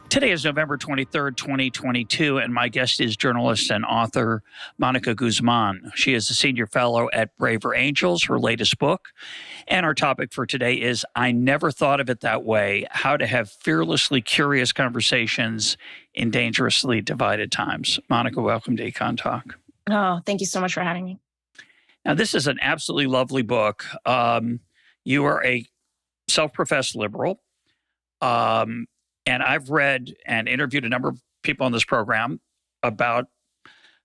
Today is November 23rd, 2022, and my guest is journalist and author Monica Guzman. She is a senior fellow at Braver Angels, her latest book. And our topic for today is I Never Thought of It That Way, How to Have Fearlessly Curious Conversations in Dangerously Divided Times. Monica, welcome to EconTalk. Oh, thank you so much for having me. Now, this is an absolutely lovely book. You are a self-professed liberal. And I've read and interviewed a number of people on this program about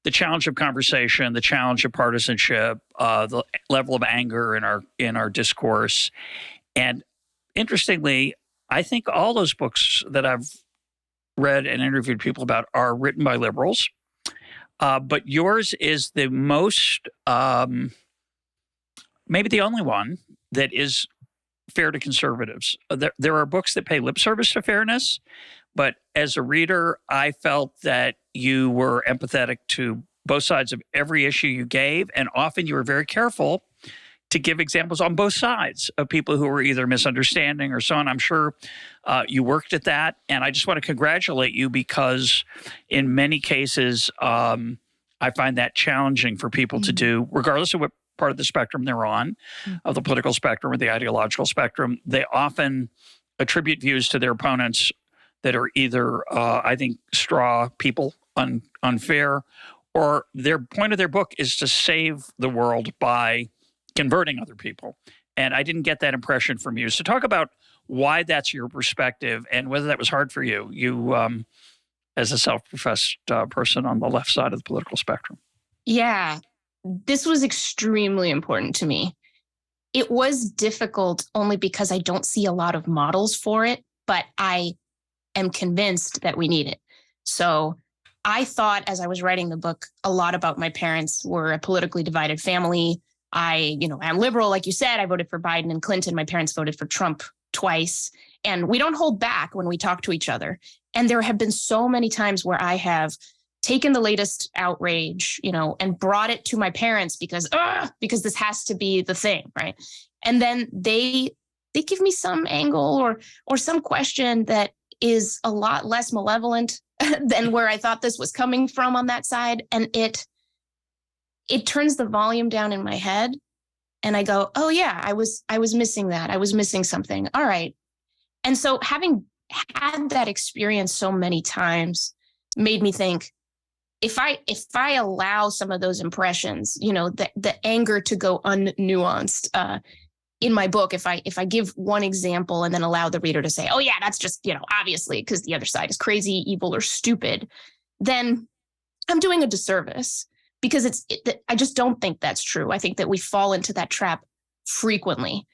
the challenge of conversation, the challenge of partisanship, the level of anger in our discourse. And interestingly, I think all those books that I've read and interviewed people about are written by liberals. But yours is the most, maybe the only one that is fair to conservatives. There are books that pay lip service to fairness, but as a reader, I felt that you were empathetic to both sides of every issue you gave, and often you were very careful to give examples on both sides of people who were either misunderstanding or so on. I'm sure you worked at that, and I just want to congratulate you because in many cases, I find that challenging for people to do, regardless of what part of the spectrum they're on, of the political spectrum or the ideological spectrum. They often attribute views to their opponents that are either, I think, straw people, unfair, or their point of their book is to save the world by converting other people. And I didn't get that impression from you. So talk about why that's your perspective and whether that was hard for you, as a self-professed person on the left side of the political spectrum. Yeah. This was extremely important to me. It was difficult only because I don't see a lot of models for it, but I am convinced that we need it. So I thought as I was writing the book a lot about my parents. Were a politically divided family. I'm liberal, like you said. I voted for Biden and Clinton. My parents voted for Trump twice. And we don't hold back when we talk to each other. And there have been so many times where I have taken the latest outrage, and brought it to my parents because this has to be the thing, right? And then they give me some angle or some question that is a lot less malevolent than where I thought this was coming from on that side. And it turns the volume down in my head. And I go, oh yeah, I was missing that. I was missing something. All right. And so having had that experience so many times made me think, if I allow some of those impressions, the anger to go unnuanced in my book, if I give one example and then allow the reader to say, oh yeah, that's just, obviously because the other side is crazy, evil, or stupid, then I'm doing a disservice because I just don't think that's true. I think that we fall into that trap frequently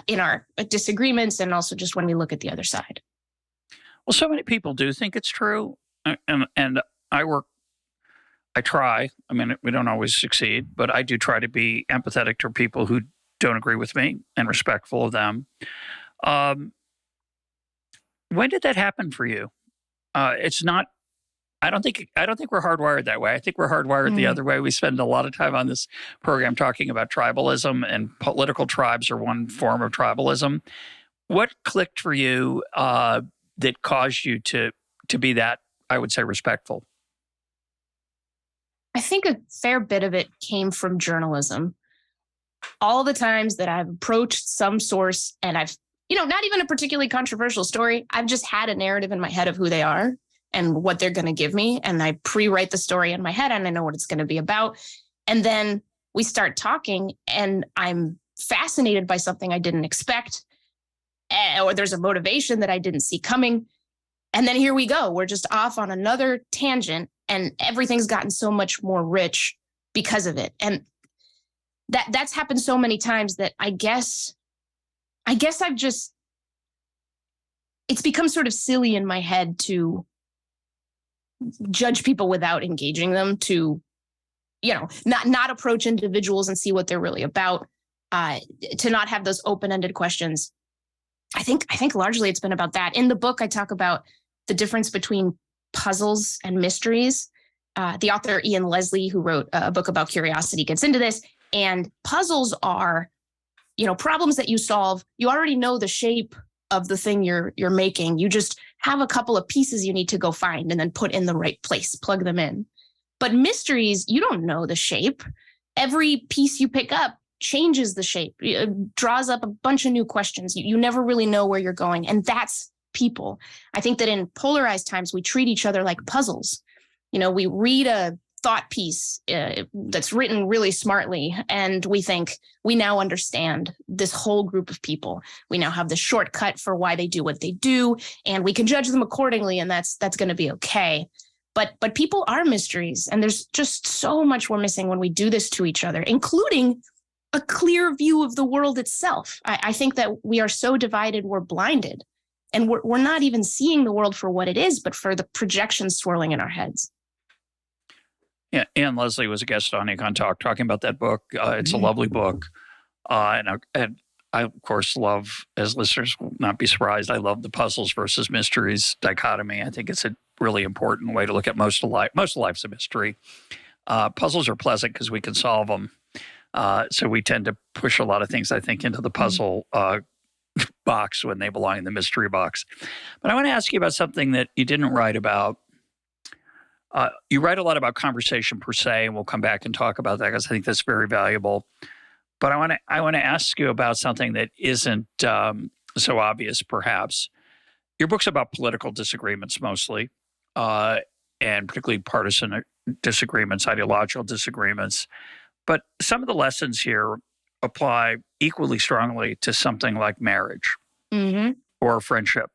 in our disagreements and also just when we look at the other side. Well, so many people do think it's true. And I try. I mean, we don't always succeed, but I do try to be empathetic to people who don't agree with me and respectful of them. When did that happen for you? It's not. I don't think we're hardwired that way. I think we're hardwired the other way. We spend a lot of time on this program talking about tribalism, and political tribes are one form of tribalism. What clicked for you that caused you to be that, I would say, respectful? I think a fair bit of it came from journalism. All the times that I've approached some source and I've, not even a particularly controversial story, I've just had a narrative in my head of who they are and what they're going to give me. And I pre-write the story in my head and I know what it's going to be about. And then we start talking and I'm fascinated by something I didn't expect, or there's a motivation that I didn't see coming. And then here we go. We're just off on another tangent and everything's gotten so much more rich because of it. And that's happened so many times that I guess I've just, it's become sort of silly in my head to judge people without engaging them, to, not approach individuals and see what they're really about, to not have those open-ended questions. I think largely it's been about that. In the book, I talk about the difference between puzzles and mysteries. The author Ian Leslie, who wrote a book about curiosity, gets into this. And puzzles are, problems that you solve. You already know the shape of the thing you're making. You just have a couple of pieces you need to go find and then put in the right place, plug them in. But mysteries, you don't know the shape. Every piece you pick up changes the shape, draws up a bunch of new questions. You never really know where you're going. And that's people. I think that in polarized times, we treat each other like puzzles. We read a thought piece that's written really smartly, and we think we now understand this whole group of people. We now have the shortcut for why they do what they do, and we can judge them accordingly, and that's going to be okay. But people are mysteries, and there's just so much we're missing when we do this to each other, including a clear view of the world itself. I think that we are so divided, we're blinded, and we're not even seeing the world for what it is, but for the projections swirling in our heads. Yeah, Ann Leslie was a guest on EconTalk talking about that book. It's a lovely book. And I, of course, love, as listeners will not be surprised, I love the puzzles versus mysteries dichotomy. I think it's a really important way to look at most of life. Most of life's a mystery. Puzzles are pleasant because we can solve them. So we tend to push a lot of things, I think, into the puzzle box when they belong in the mystery box. But I want to ask you about something that you didn't write about. You write a lot about conversation per se, and we'll come back and talk about that because I think that's very valuable. But I want to ask you about something that isn't so obvious, perhaps. Your book's about political disagreements mostly, and particularly partisan disagreements, ideological disagreements. But some of the lessons here apply equally strongly to something like marriage or friendship.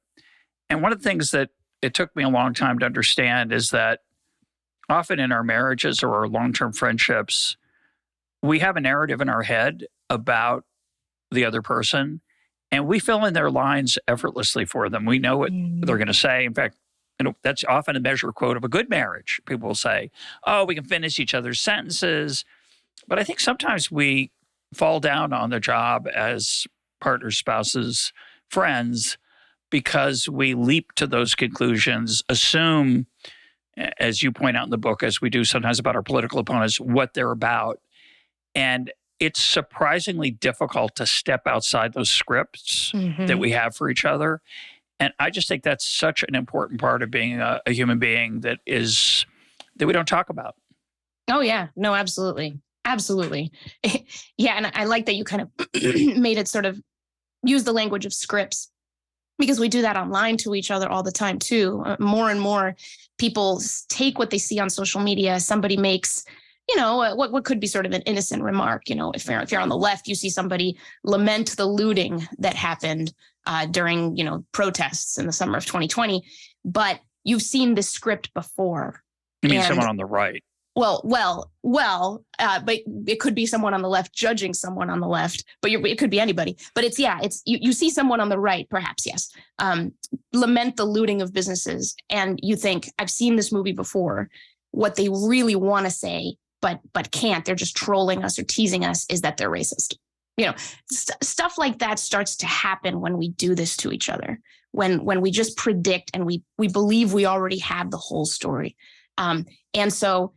And one of the things that it took me a long time to understand is that often in our marriages or our long-term friendships, we have a narrative in our head about the other person, and we fill in their lines effortlessly for them. We know what they're going to say. In fact, that's often a measure, quote, of a good marriage. People will say, oh, we can finish each other's sentences. But I think sometimes we fall down on the job as partners, spouses, friends, because we leap to those conclusions, assume, as you point out in the book, as we do sometimes about our political opponents, what they're about. And it's surprisingly difficult to step outside those scripts that we have for each other. And I just think that's such an important part of being a human being that we don't talk about. Oh, yeah. No, absolutely. Absolutely. Yeah. And I like that you kind of made it sort of use the language of scripts, because we do that online to each other all the time, too. More and more people take what they see on social media. Somebody makes, what could be sort of an innocent remark. If you're on the left, you see somebody lament the looting that happened during, protests in the summer of 2020. But you've seen this script before. You mean someone on the right? Well, but it could be someone on the left judging someone on the left, but it could be anybody. But it's you see someone on the right, perhaps, yes, lament the looting of businesses. And you think, I've seen this movie before. What they really want to say, but can't, they're just trolling us or teasing us, is that they're racist. Stuff like that starts to happen when we do this to each other, when we just predict and we believe we already have the whole story. And so,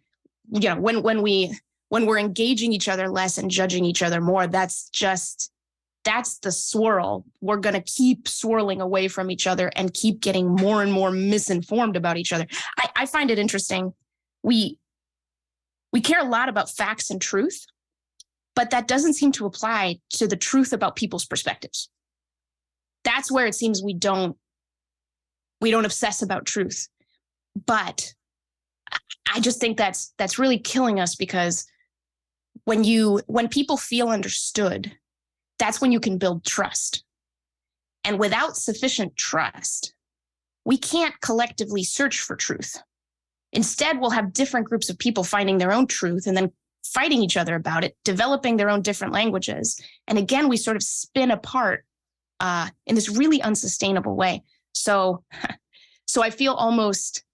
when we're engaging each other less and judging each other more, that's the swirl. We're going to keep swirling away from each other and keep getting more and more misinformed about each other. I find it interesting. We care a lot about facts and truth, but that doesn't seem to apply to the truth about people's perspectives. That's where it seems we don't obsess about truth. But I just think that's really killing us, because when people feel understood, that's when you can build trust. And without sufficient trust, we can't collectively search for truth. Instead, we'll have different groups of people finding their own truth and then fighting each other about it, developing their own different languages. And again, we sort of spin apart in this really unsustainable way. So I feel almost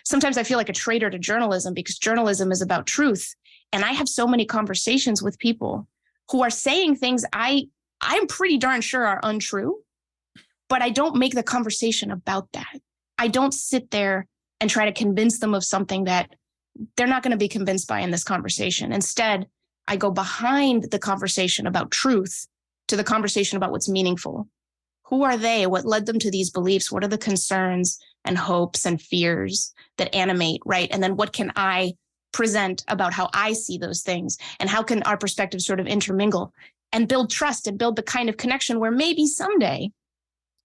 sometimes I feel like a traitor to journalism, because journalism is about truth. And I have so many conversations with people who are saying things I'm pretty darn sure are untrue, but I don't make the conversation about that. I don't sit there and try to convince them of something that they're not going to be convinced by in this conversation. Instead, I go behind the conversation about truth to the conversation about what's meaningful. Who are they? What led them to these beliefs? What are the concerns and hopes and fears that animate, right? And then what can I present about how I see those things? And how can our perspectives sort of intermingle and build trust and build the kind of connection where maybe someday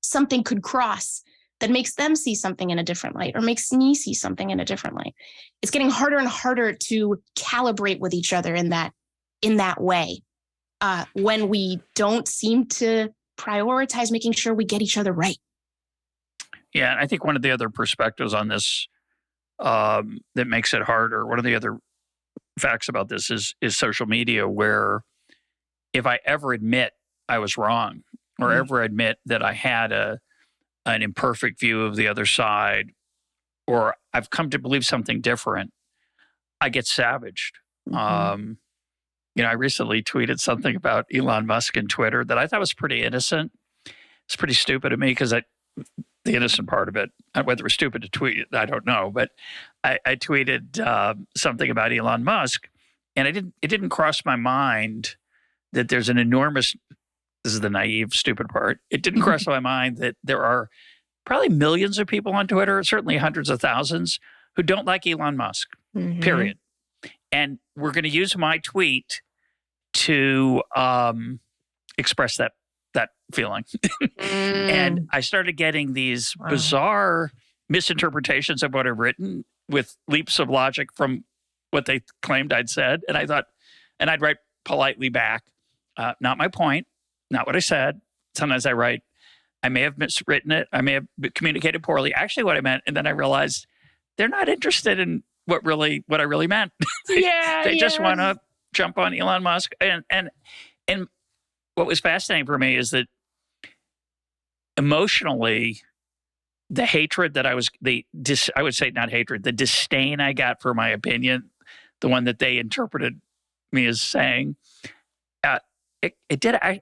something could cross that makes them see something in a different light or makes me see something in a different light. It's getting harder and harder to calibrate with each other in that way when we don't seem to prioritize making sure we get each other right. Yeah, and I think one of the other perspectives on this that makes it harder, one of the other facts about this is social media, where if I ever admit I was wrong or ever admit that I had an imperfect view of the other side, or I've come to believe something different, I get savaged. I recently tweeted something about Elon Musk and Twitter that I thought was pretty innocent. It's pretty stupid of me because the innocent part of it, whether it was stupid to tweet, I don't know. But I tweeted something about Elon Musk, and it didn't cross my mind that there's an enormous, this is the naive, stupid part. It didn't cross my mind that there are probably millions of people on Twitter, certainly hundreds of thousands, who don't like Elon Musk, period. And we're going to use my tweet to express that feeling. And I started getting these bizarre misinterpretations of what I've written with leaps of logic from what they claimed I'd said. And I thought, and I'd write politely back, not my point, not what I said. Sometimes I write, I may have miswritten it. I may have communicated poorly. Actually, what I meant. And then I realized they're not interested in what I really meant. They just want to jump on Elon Musk. And what was fascinating for me is that emotionally, the hatred that I would say not hatred, the disdain I got for my opinion, the one that they interpreted me as saying, I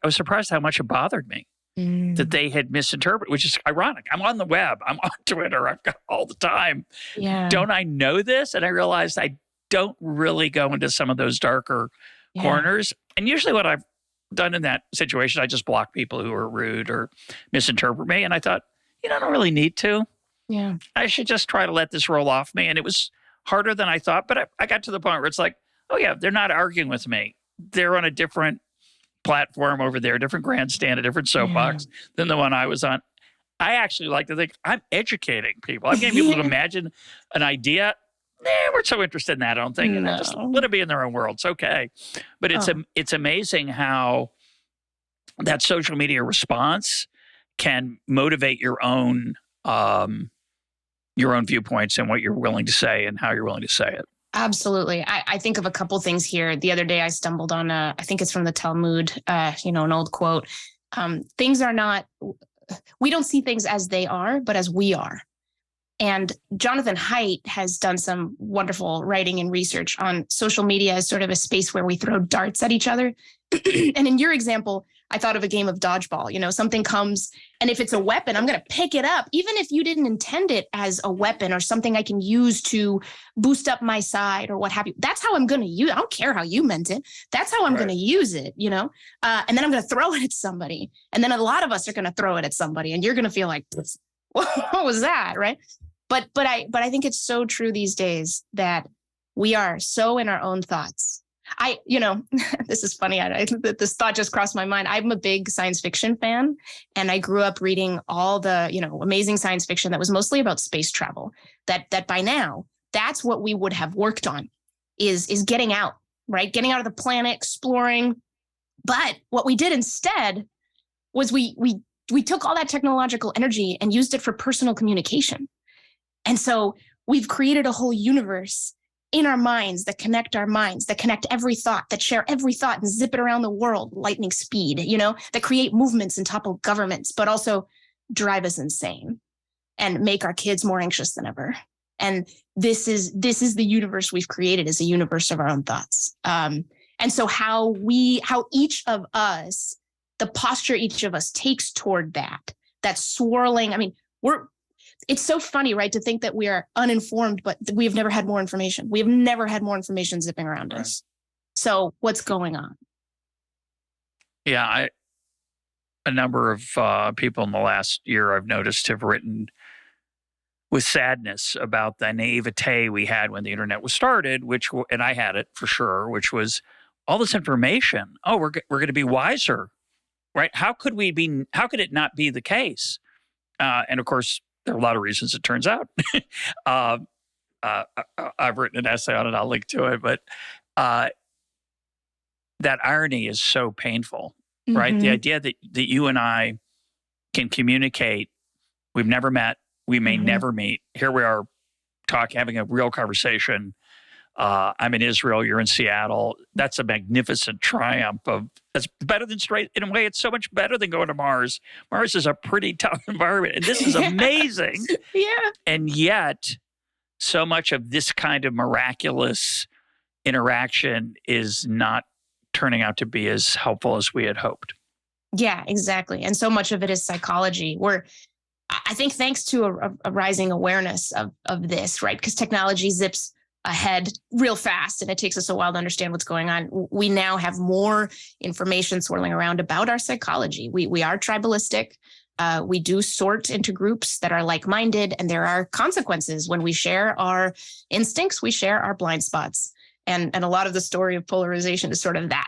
was surprised how much it bothered me that they had misinterpreted, which is ironic. I'm on the web. I'm on Twitter. I've got all the time. Yeah. Don't I know this? And I realized I don't really go into some of those darker corners. And usually what I've done in that situation, I just block people who are rude or misinterpret me. And I thought, I don't really need to. Yeah. I should just try to let this roll off me. And it was harder than I thought. But I got to the point where it's like, oh yeah, they're not arguing with me. They're on a different platform over there, a different grandstand, a different soapbox than the one I was on. I actually like to think I'm educating people. I'm getting people to imagine an idea. We're so interested in that. I don't think. No. Just let it be in their own world. It's okay. But it's amazing how that social media response can motivate your own viewpoints and what you're willing to say and how you're willing to say it. Absolutely. I think of a couple things here. The other day I stumbled on I think it's from the Talmud, an old quote. Things are not, we don't see things as they are, but as we are. And Jonathan Haidt has done some wonderful writing and research on social media as sort of a space where we throw darts at each other. And in your example, I thought of a game of dodgeball. Something comes, and if it's a weapon, I'm going to pick it up, even if you didn't intend it as a weapon or something I can use to boost up my side or what have you. That's how I'm going to use it. I don't care how you meant it. That's how I'm going to use it, and then I'm going to throw it at somebody. And then a lot of us are going to throw it at somebody, and you're going to feel like, what was that, right? But I think it's so true these days that we are so in our own thoughts. This is funny. This thought just crossed my mind. I'm a big science fiction fan, and I grew up reading all the, amazing science fiction that was mostly about space travel. That by now, that's what we would have worked on, is getting out, right? Getting out of the planet, exploring. But what we did instead was we took all that technological energy and used it for personal communication. And so we've created a whole universe in our minds, that connect our minds, that connect every thought, that share every thought and zip it around the world, lightning speed, that create movements and topple governments, but also drive us insane and make our kids more anxious than ever. And this is the universe we've created, is a universe of our own thoughts. And so how each of us, the posture each of us takes toward that swirling, it's so funny, right, to think that we are uninformed, but we have never had more information. We have never had more information zipping around us. So what's going on? Yeah, a number of people in the last year I've noticed have written with sadness about the naivete we had when the internet was started, and I had it for sure, which was all this information. Oh, we're going to be wiser, right? How could it not be the case? And of course, there are a lot of reasons it turns out. I've written an essay on it. I'll link to it, but that irony is so painful, right? Mm-hmm. The idea that you and I can communicate. We've never met. We may never meet. Here we are having a real conversation. I'm in Israel. You're in Seattle. That's a magnificent triumph. That's better than in a way, it's so much better than going to Mars. Mars is a pretty tough environment. And this is amazing. Yeah. And yet, so much of this kind of miraculous interaction is not turning out to be as helpful as we had hoped. Yeah, exactly. And so much of it is psychology. I think thanks to a rising awareness of this, right? Because technology zips ahead real fast and it takes us a while to understand what's going on. We now have more information swirling around about our psychology. We are tribalistic. We do sort into groups that are like-minded, and there are consequences when we share our instincts, we share our blind spots. And a lot of the story of polarization is sort of that,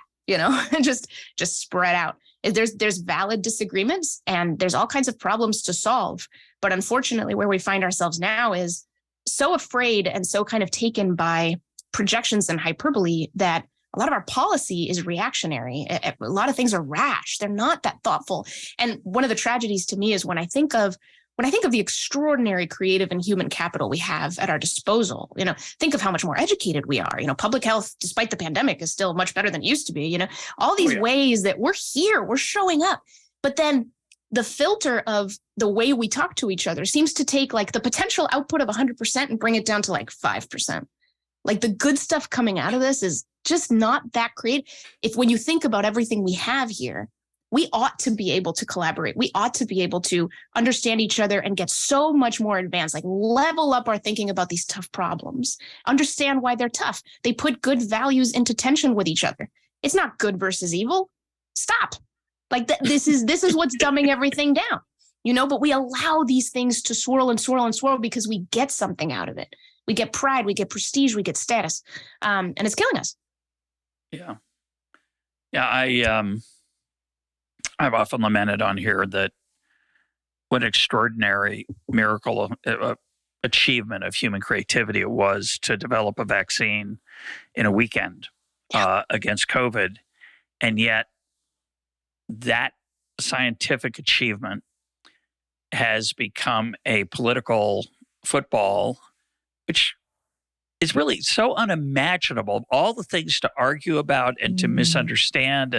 just spread out. There's valid disagreements and there's all kinds of problems to solve. But unfortunately, where we find ourselves now is so afraid and so kind of taken by projections and hyperbole that a lot of our policy is reactionary. A lot of things are rash. They're not that thoughtful. And one of the tragedies to me is when I think of the extraordinary creative and human capital we have at our disposal, think of how much more educated we are. Public health, despite the pandemic, is still much better than it used to be. All these ways that we're here, we're showing up. But then the filter of the way we talk to each other seems to take like the potential output of 100% and bring it down to like 5%. Like the good stuff coming out of this is just not that great. When you think about everything we have here, we ought to be able to collaborate. We ought to be able to understand each other and get so much more advanced, like level up our thinking about these tough problems, understand why they're tough. They put good values into tension with each other. It's not good versus evil. Stop. Like this is what's dumbing everything down, but we allow these things to swirl and swirl and swirl because we get something out of it. We get pride, we get prestige, we get status, and it's killing us. Yeah. Yeah. I've often lamented on here that what an extraordinary miracle achievement of human creativity it was to develop a vaccine in a weekend against COVID. And yet that scientific achievement has become a political football, which is really so unimaginable. All the things to argue about and to misunderstand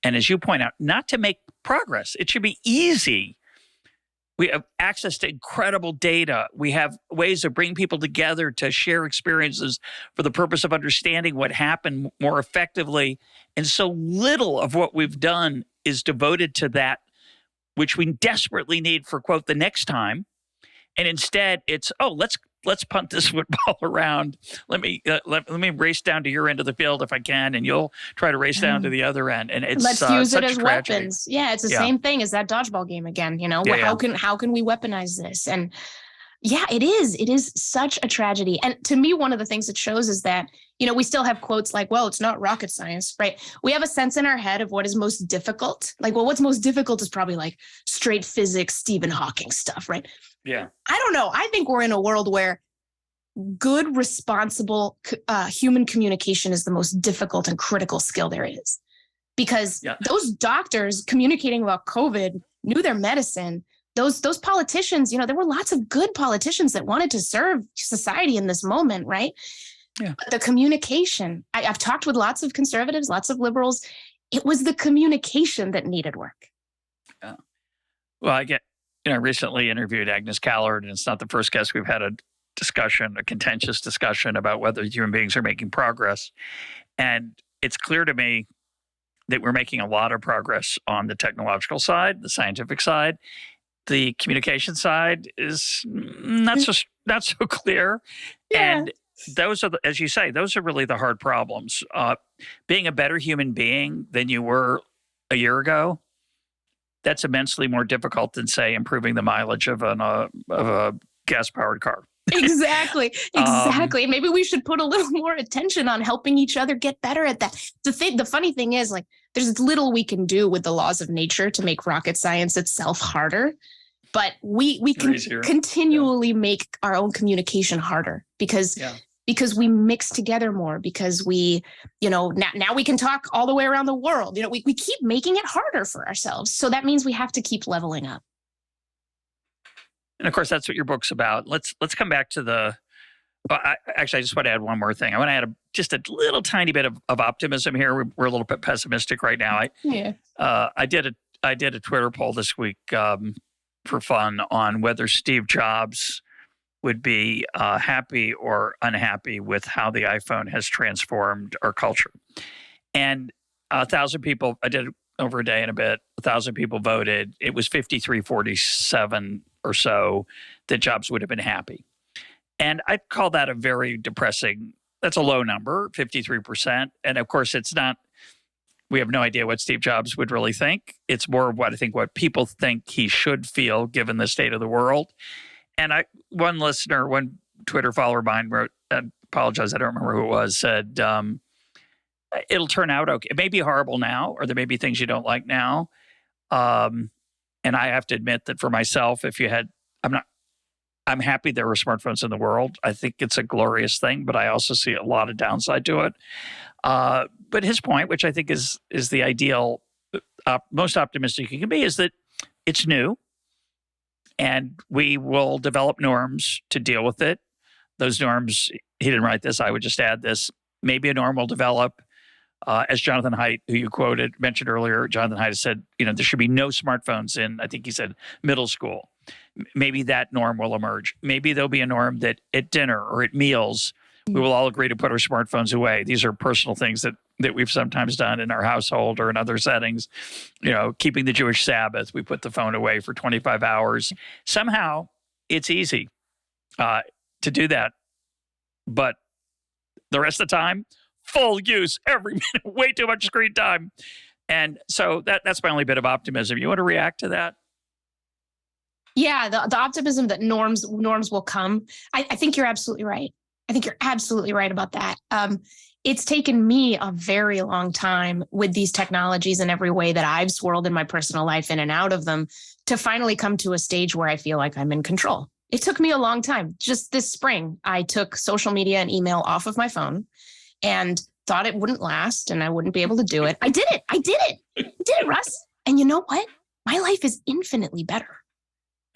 and as you point out, not to make progress. It should be easy. We have access to incredible data. We have ways of bringing people together to share experiences for the purpose of understanding what happened more effectively. And so little of what we've done is devoted to that, which we desperately need for, quote, the next time. And instead, it's, let's punt this football around. Let me race down to your end of the field if I can, and you'll try to race down to the other end. And it's let's use it as tragedy. weapons. Yeah, it's the same thing as that dodgeball game again. How can we weaponize this? And yeah, it is. It is such a tragedy. And to me, one of the things it shows is that we still have quotes like, "Well, it's not rocket science," right? We have a sense in our head of what is most difficult. Like, well, what's most difficult is probably like straight physics, Stephen Hawking stuff, right? Yeah. I don't know. I think we're in a world where good, responsible human communication is the most difficult and critical skill there is. Because those doctors communicating about COVID knew their medicine. Those politicians, there were lots of good politicians that wanted to serve society in this moment, right? Yeah. But the communication, I've talked with lots of conservatives, lots of liberals. It was the communication that needed work. Yeah. Well, I recently interviewed Agnes Callard, and it's not the first guest we've had a contentious discussion about whether human beings are making progress. And it's clear to me that we're making a lot of progress on the technological side, the scientific side. The communication side is not so clear. Yeah. And those are, as you say, those are really the hard problems. Being a better human being than you were a year ago, that's immensely more difficult than, say, improving the mileage of a gas-powered car. Exactly. Maybe we should put a little more attention on helping each other get better at that. The funny thing is, like, there's little we can do with the laws of nature to make rocket science itself harder, but we can continually make our own communication harder because we mix together more, because we, now we can talk all the way around the world. We keep making it harder for ourselves. So that means we have to keep leveling up. And of course, that's what your book's about. Let's come back to I just want to add one more thing. I want to add just a little tiny bit of optimism here. We're a little bit pessimistic right now. I did a Twitter poll this week for fun on whether Steve Jobs would be happy or unhappy with how the iPhone has transformed our culture. And 1,000 people, I did it over a day and a bit, 1,000 people voted. It was 53-47 or so that Jobs would have been happy. And I call that a very depressing, that's a low number, 53%. And of course, it's not, we have no idea what Steve Jobs would really think. It's more of what people think he should feel given the state of the world. And one Twitter follower of mine wrote, I apologize, I don't remember who it was, said, it'll turn out okay. It may be horrible now, or there may be things you don't like now. And I have to admit that for myself, I'm happy there were smartphones in the world. I think it's a glorious thing, but I also see a lot of downside to it. But his point, which I think is the ideal, most optimistic you can be, is that it's new and we will develop norms to deal with it. Those norms, he didn't write this, I would just add this, maybe a norm will develop. As Jonathan Haidt, who you mentioned earlier, Jonathan Haidt said, there should be no smartphones in, I think he said, middle school. Maybe that norm will emerge. Maybe there'll be a norm that at dinner or at meals, we will all agree to put our smartphones away. These are personal things that we've sometimes done in our household or in other settings. Keeping the Jewish Sabbath, we put the phone away for 25 hours. Somehow, it's easy to do that. But the rest of the time, full use every minute, way too much screen time. And so that's my only bit of optimism. You want to react to that? Yeah, the optimism that norms will come. I think you're absolutely right. I think you're absolutely right about that. It's taken me a very long time with these technologies in every way that I've swirled in my personal life in and out of them to finally come to a stage where I feel like I'm in control. It took me a long time. Just this spring, I took social media and email off of my phone and thought it wouldn't last and I wouldn't be able to do it. I did it, Russ. And you know what? My life is infinitely better.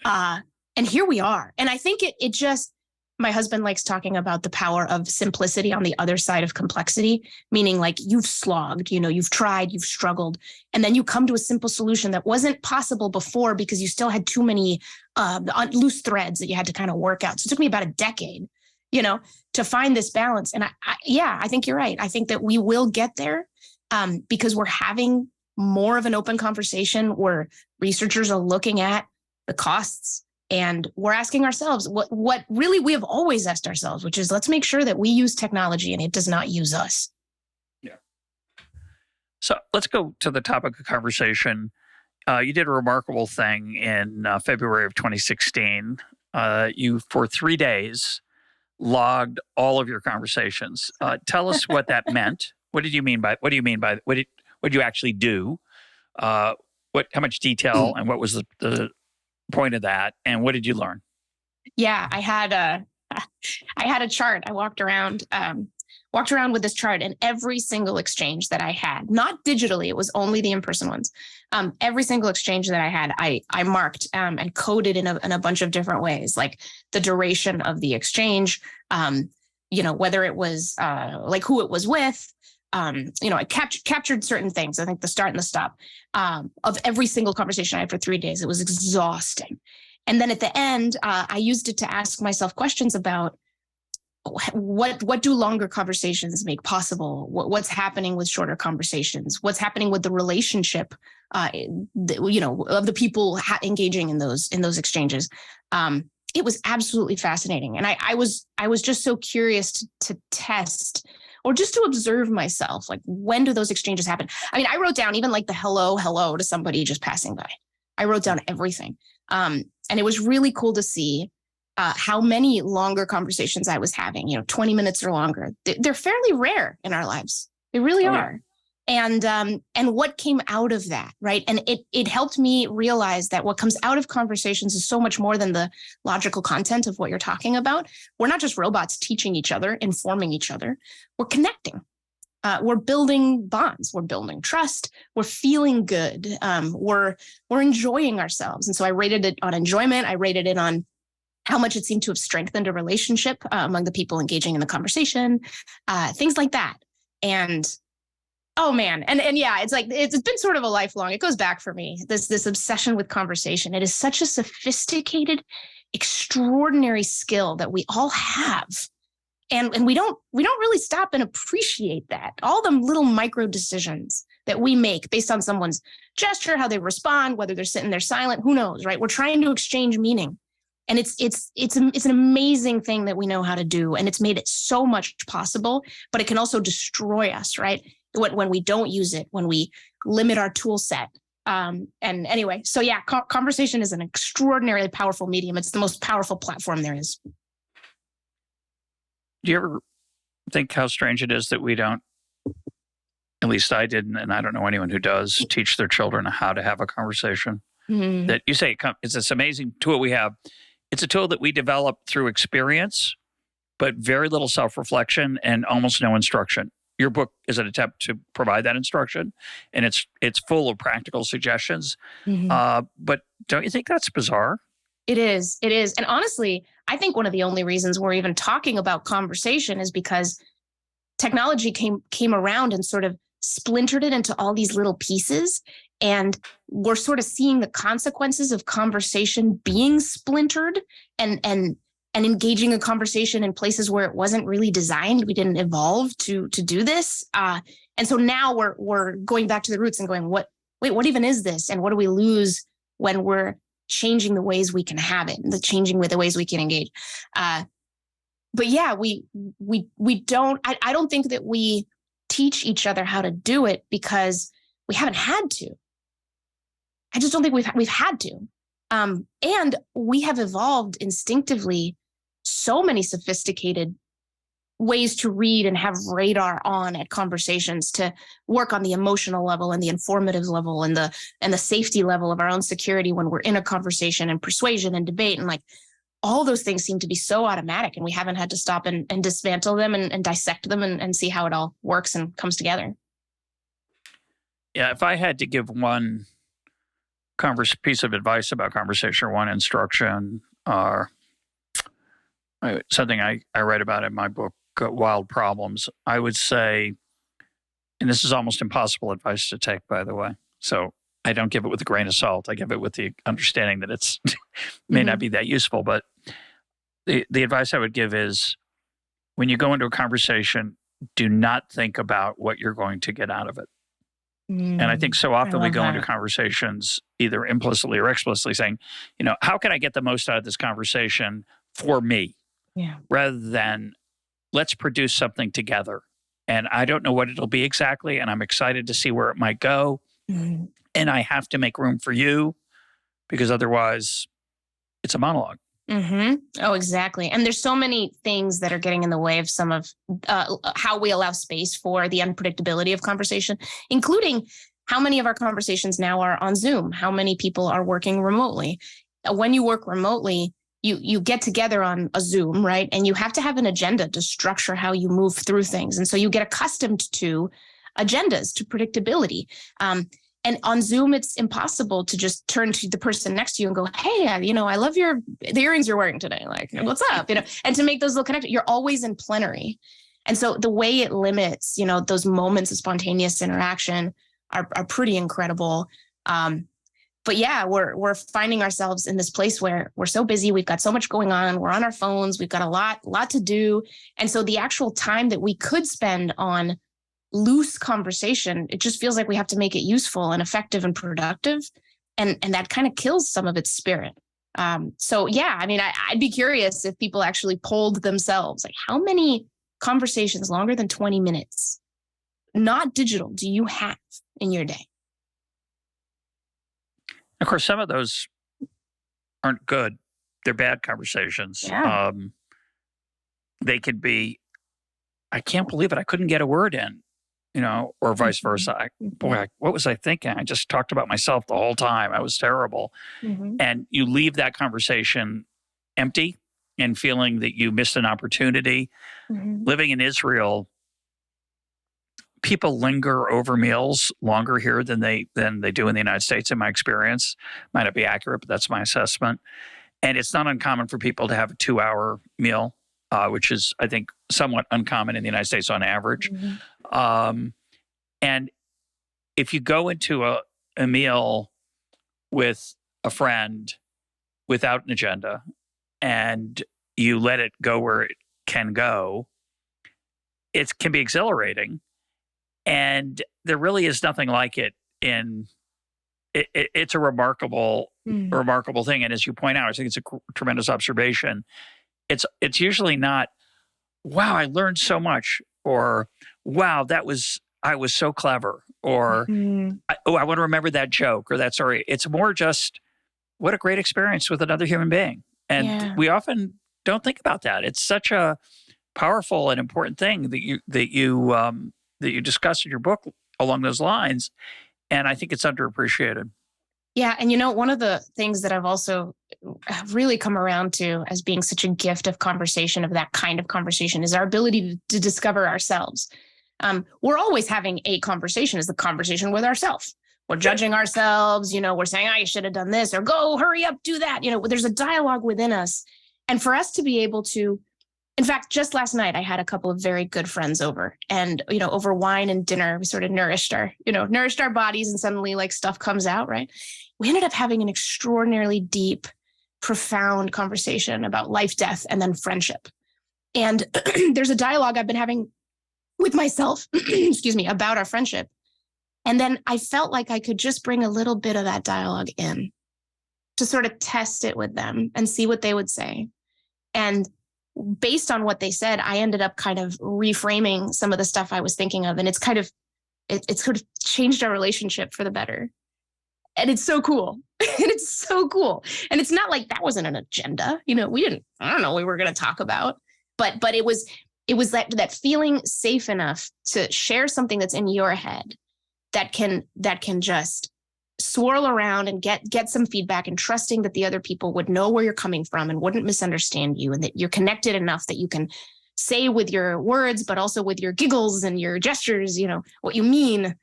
And here we are. And I think it just, my husband likes talking about the power of simplicity on the other side of complexity, meaning like you've slogged, you've tried, you've struggled, and then you come to a simple solution that wasn't possible before because you still had too many loose threads that you had to kind of work out. So it took me about a decade, to find this balance. And I think you're right. I think that we will get there because we're having more of an open conversation where researchers are looking at the costs and we're asking ourselves what really we have always asked ourselves, which is let's make sure that we use technology and it does not use us. Yeah. So let's go to the topic of conversation. You did a remarkable thing in February of 2016. You, for 3 days, logged all of your conversations. Tell us what that meant. What do you mean by what did you actually do? How much detail and what was the point of that? And what did you learn? Yeah, I had a chart. I walked around with this chart, and every single exchange that I had, not digitally, it was only the in-person ones. Every single exchange that I had, I marked and coded in a bunch of different ways, like the duration of the exchange, whether it was like who it was with. I captured certain things. I think the start and the stop of every single conversation I had for 3 days. It was exhausting. And then at the end, I used it to ask myself questions about what do longer conversations make possible? What's happening with shorter conversations? What's happening with the relationship, of the people engaging in those exchanges? It was absolutely fascinating, and I was just so curious to test or just to observe myself. Like, when do those exchanges happen? I mean, I wrote down even like the hello to somebody just passing by. I wrote down everything. And it was really cool to see how many longer conversations I was having, 20 minutes or longer. They're fairly rare in our lives. They really are. And what came out of that, right? And it helped me realize that what comes out of conversations is so much more than the logical content of what you're talking about. We're not just robots teaching each other, informing each other. We're connecting. We're building bonds. We're building trust. We're feeling good. We're enjoying ourselves. And so I rated it on enjoyment. I rated it on how much it seemed to have strengthened a relationship among the people engaging in the conversation, things like that. And oh man. And yeah, it's like, it's been sort of a lifelong, it goes back for me, this obsession with conversation. It is such a sophisticated, extraordinary skill that we all have. And we don't really stop and appreciate that. All the little micro decisions that we make based on someone's gesture, how they respond, whether they're sitting there silent, who knows, right? We're trying to exchange meaning. And it's an amazing thing that we know how to do. And it's made it so much possible, but it can also destroy us, right? When we don't use it, when we limit our tool set. And anyway, so yeah, conversation is an extraordinarily powerful medium. It's the most powerful platform there is. Do you ever think how strange it is that we don't, at least I didn't, and I don't know anyone who does, teach their children how to have a conversation? Mm-hmm. That you say it's this amazing tool we have. It's a tool that we developed through experience, but very little self-reflection and almost no instruction. Your book is an attempt to provide that instruction, and it's full of practical suggestions. Mm-hmm. But don't you think that's bizarre? It is. It is. And honestly, I think one of the only reasons we're even talking about conversation is because technology came around and sort of splintered it into all these little pieces. And we're sort of seeing the consequences of conversation being splintered and engaging a conversation in places where it wasn't really designed. We didn't evolve to do this. And so now we're going back to the roots and going, what even is this? And what do we lose when we're changing the ways we can have it, changing with the ways we can engage? But yeah, we don't, I don't think that we teach each other how to do it because we haven't had to. I just don't think we've had to. And we have evolved instinctively so many sophisticated ways to read and have radar on at conversations, to work on the emotional level and the informative level and the safety level of our own security when we're in a conversation, and persuasion and debate. And like all those things seem to be so automatic, and we haven't had to stop and dismantle them and dissect them and see how it all works and comes together. Yeah, if I had to give one piece of advice about conversation, or one instruction, or something I write about in my book, Wild Problems, I would say, and this is almost impossible advice to take, by the way, so I don't give it with a grain of salt. I give it with the understanding that it's may not be that useful. But the advice I would give is, when you go into a conversation, do not think about what you're going to get out of it. And I think so often we go into conversations either implicitly or explicitly saying, how can I get the most out of this conversation for me? Yeah. Rather than, let's produce something together. And I don't know what it'll be exactly, and I'm excited to see where it might go. Mm-hmm. And I have to make room for you, because otherwise it's a monologue. Mm-hmm. Oh, exactly. And there's so many things that are getting in the way of some of how we allow space for the unpredictability of conversation, including how many of our conversations now are on Zoom, how many people are working remotely. When you work remotely, you get together on a Zoom, right? And you have to have an agenda to structure how you move through things. And so you get accustomed to agendas, to predictability. And on Zoom, it's impossible to just turn to the person next to you and go, hey, I love the earrings you're wearing today. Like, what's up? And to make those little connections, you're always in plenary. And so the way it limits, those moments of spontaneous interaction are pretty incredible. But yeah, we're finding ourselves in this place where we're so busy. We've got so much going on. We're on our phones. We've got a lot to do. And so the actual time that we could spend on loose conversation, it just feels like we have to make it useful and effective and productive. And that kind of kills some of its spirit. So yeah, I'd be curious if people actually polled themselves, like, how many conversations longer than 20 minutes, not digital, do you have in your day? Of course, some of those aren't good. They're bad conversations. Yeah. They could be, I can't believe it, I couldn't get a word in, or vice versa. Boy, what was I thinking? I just talked about myself the whole time. I was terrible. And you leave that conversation empty and feeling that you missed an opportunity. Living in Israel, people linger over meals longer here than they do in the United States, in my experience. Might not be accurate, but that's my assessment. And it's not uncommon for people to have a 2-hour meal, which is, I think, somewhat uncommon in the United States on average. And if you go into a meal with a friend without an agenda and you let it go where it can go, it can be exhilarating. And there really is nothing like it it's a remarkable thing. And as you point out, I think it's a tremendous observation. It's usually not, wow, I learned so much, or wow, I was so clever, or I want to remember that joke or that story. It's more just, what a great experience with another human being. And we often don't think about that. It's such a powerful and important thing that you discuss in your book along those lines. And I think it's underappreciated. Yeah. And one of the things that I've also really come around to as being such a gift of conversation, of that kind of conversation, is our ability to discover ourselves. We're always having a conversation, is the conversation with ourselves. We're judging ourselves, we're saying, I should have done this, or go, hurry up, do that. There's a dialogue within us. And for us to be able to, in fact, just last night, I had a couple of very good friends over, and, over wine and dinner, we sort of nourished our bodies, and suddenly like stuff comes out, right? We ended up having an extraordinarily deep, profound conversation about life, death, and then friendship. And there's a dialogue I've been having with myself, excuse me, about our friendship. And then I felt like I could just bring a little bit of that dialogue in to sort of test it with them and see what they would say. And based on what they said, I ended up kind of reframing some of the stuff I was thinking of. And it's sort of changed our relationship for the better. And it's so cool. And it's so cool. And it's not like that wasn't an agenda. I don't know what we were going to talk about, but it was that feeling safe enough to share something that's in your head that can just swirl around and get some feedback, and trusting that the other people would know where you're coming from and wouldn't misunderstand you, and that you're connected enough that you can say with your words, but also with your giggles and your gestures, what you mean,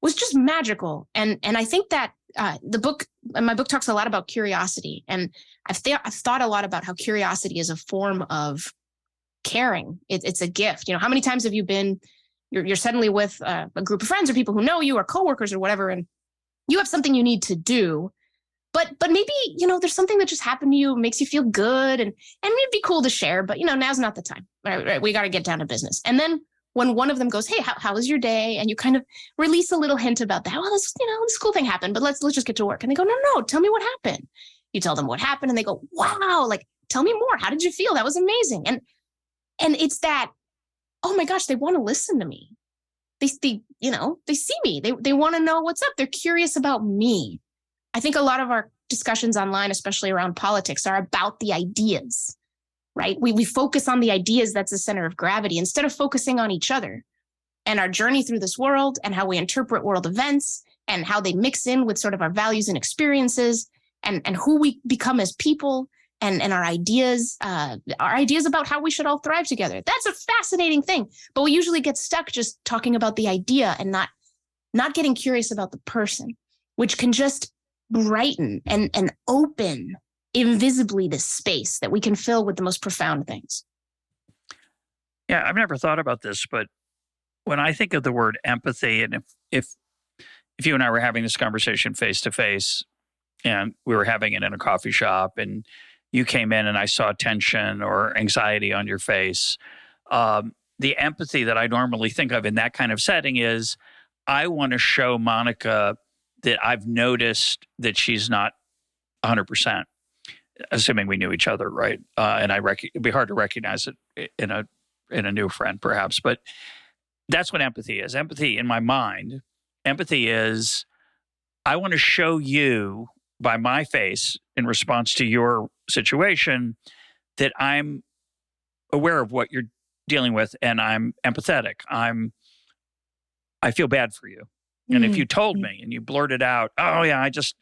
was just magical. And I think that my book talks a lot about curiosity. And I've thought a lot about how curiosity is a form of caring. It's a gift. How many times have you been, you're suddenly with a group of friends or people who know you or coworkers or whatever, and you have something you need to do, but maybe, there's something that just happened to you, makes you feel good, and it'd be cool to share, but now's not the time. Right? We got to get down to business. And then when one of them goes, hey, how was your day? And you kind of release a little hint about that. Well, this cool thing happened, but let's just get to work. And they go, no, tell me what happened. You tell them what happened, and they go, wow, like, tell me more. How did you feel? That was amazing. And it's that, oh my gosh, they want to listen to me. They see me. They want to know what's up. They're curious about me. I think a lot of our discussions online, especially around politics, are about the ideas, right? We focus on the ideas. That's the center of gravity, instead of focusing on each other and our journey through this world, and how we interpret world events, and how they mix in with sort of our values and experiences, and who we become as people, and our ideas about how we should all thrive together. That's a fascinating thing. But we usually get stuck just talking about the idea and not getting curious about the person, which can just brighten and open invisibly this space that we can fill with the most profound things. Yeah, I've never thought about this, but when I think of the word empathy, and if you and I were having this conversation face to face, and we were having it in a coffee shop, and you came in and I saw tension or anxiety on your face, the empathy that I normally think of in that kind of setting is, I want to show Monica that I've noticed that she's not 100%, assuming we knew each other, right? And it'd be hard to recognize it in a new friend, perhaps. But that's what empathy is. Empathy, in my mind, empathy is, I want to show you by my face in response to your situation that I'm aware of what you're dealing with and I'm empathetic. I feel bad for you. And if you told me and you blurted out, oh yeah, I just,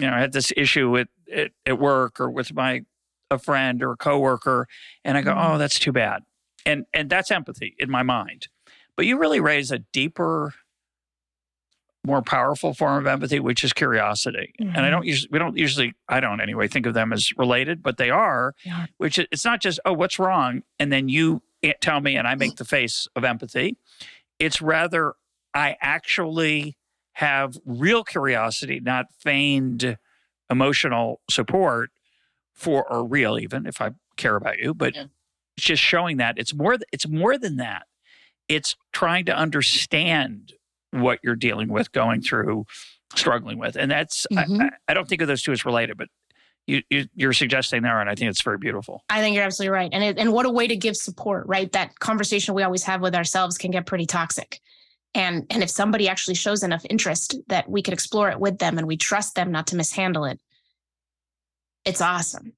I had this issue at work or with a friend or a coworker, and I go, oh, that's too bad. And that's empathy in my mind. But you really raise a deeper, more powerful form of empathy, which is curiosity. And I don't anyway think of them as related, but they are, which it's not just, oh, what's wrong? And then you tell me and I make the face of empathy. It's rather, I actually have real curiosity, not feigned emotional support or real, even if I care about you, but it's just showing that it's more than that. It's trying to understand what you're dealing with, going through, struggling with. And that's, I don't think of those two as related, but you're suggesting there, and I think it's very beautiful. I think you're absolutely right. And what a way to give support, right? That conversation we always have with ourselves can get pretty toxic. And if somebody actually shows enough interest that we could explore it with them and we trust them not to mishandle it, it's awesome.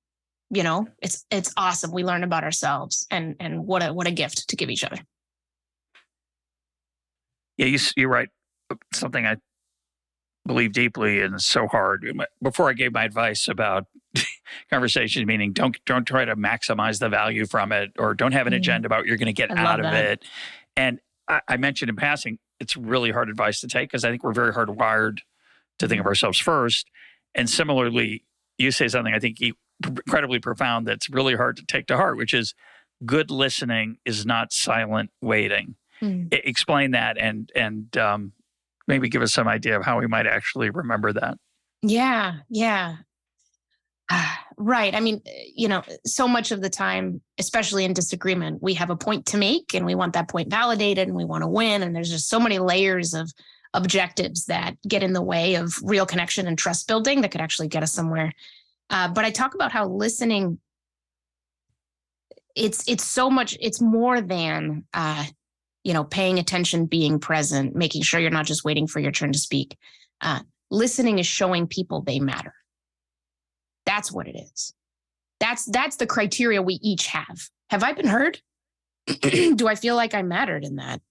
It's awesome. We learn about ourselves, and what a gift to give each other. Yeah, you're right. Something I believe deeply, and it's so hard. Before I gave my advice about conversation, meaning don't try to maximize the value from it, or don't have an agenda about what you're going to get out of it. And I mentioned in passing, it's really hard advice to take because I think we're very hardwired to think of ourselves first. And similarly, you say something I think incredibly profound that's really hard to take to heart, which is good listening is not silent waiting. Explain that and maybe give us some idea of how we might actually remember that. Yeah. Right. I mean, so much of the time, especially in disagreement, we have a point to make and we want that point validated and we want to win. And there's just so many layers of objectives that get in the way of real connection and trust building that could actually get us somewhere. But I talk about how listening, it's so much, it's more than, paying attention, being present, making sure you're not just waiting for your turn to speak. Listening is showing people they matter. That's what it is. That's the criteria we each have. Have I been heard? Do I feel like I mattered in that?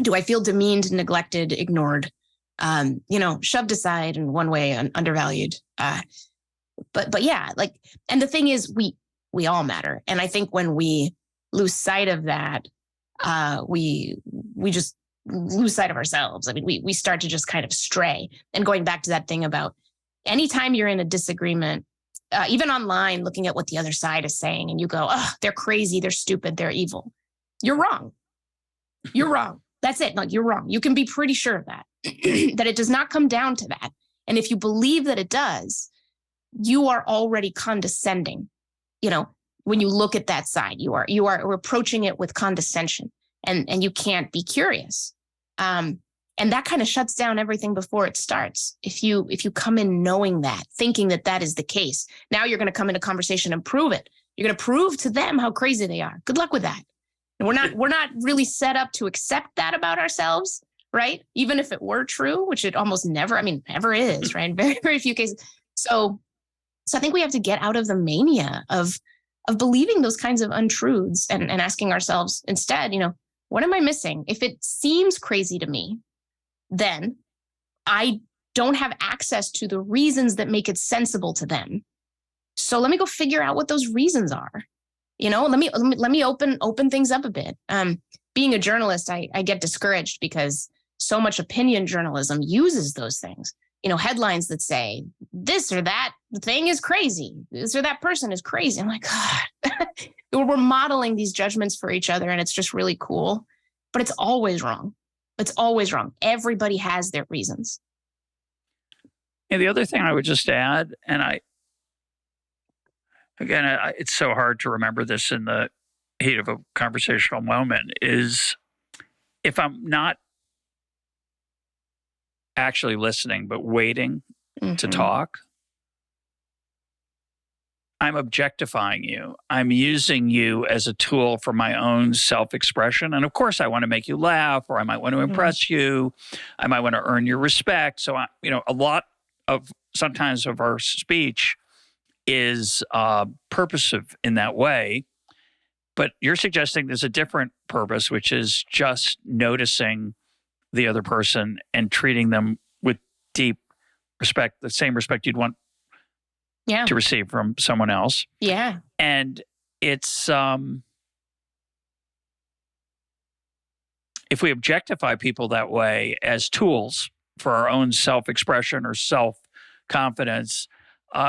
Do I feel demeaned, neglected, ignored, shoved aside in one way and undervalued? But yeah, and the thing is, we all matter. And I think when we lose sight of that, we just lose sight of ourselves. I mean, we start to just kind of stray. And going back to that thing about anytime you're in a disagreement, even online, looking at what the other side is saying, and you go, oh, they're crazy, they're stupid, they're evil. You're wrong. You're wrong. That's it. You're wrong. You can be pretty sure of that, that it does not come down to that. And if you believe that it does, you are already condescending. When you look at that side, you are approaching it with condescension, and you can't be curious. And that kind of shuts down everything before it starts. If you come in knowing that, thinking that is the case, now you're going to come into conversation and prove it. You're going to prove to them how crazy they are. Good luck with that. And we're not really set up to accept that about ourselves, right? Even if it were true, which it almost never is, right? Very, very few cases. So I think we have to get out of the mania of believing those kinds of untruths and asking ourselves instead, what am I missing? If it seems crazy to me, then I don't have access to the reasons that make it sensible to them. So let me go figure out what those reasons are. Let me open things up a bit. Being a journalist, I get discouraged because so much opinion journalism uses those things. Headlines that say this or that thing is crazy, this or that person is crazy. I'm like, God, we're modeling these judgments for each other, and it's just really cool, but it's always wrong. It's always wrong. Everybody has their reasons. And the other thing I would just add, and it's so hard to remember this in the heat of a conversational moment, is if I'm not actually listening, but waiting to talk, I'm objectifying you. I'm using you as a tool for my own self-expression. And of course, I want to make you laugh, or I might want to impress you. I might want to earn your respect. So, a lot of sometimes of our speech is purposive in that way. But you're suggesting there's a different purpose, which is just noticing the other person and treating them with deep respect, the same respect you'd want to receive from someone else. Yeah. And it's, if we objectify people that way as tools for our own self-expression or self-confidence,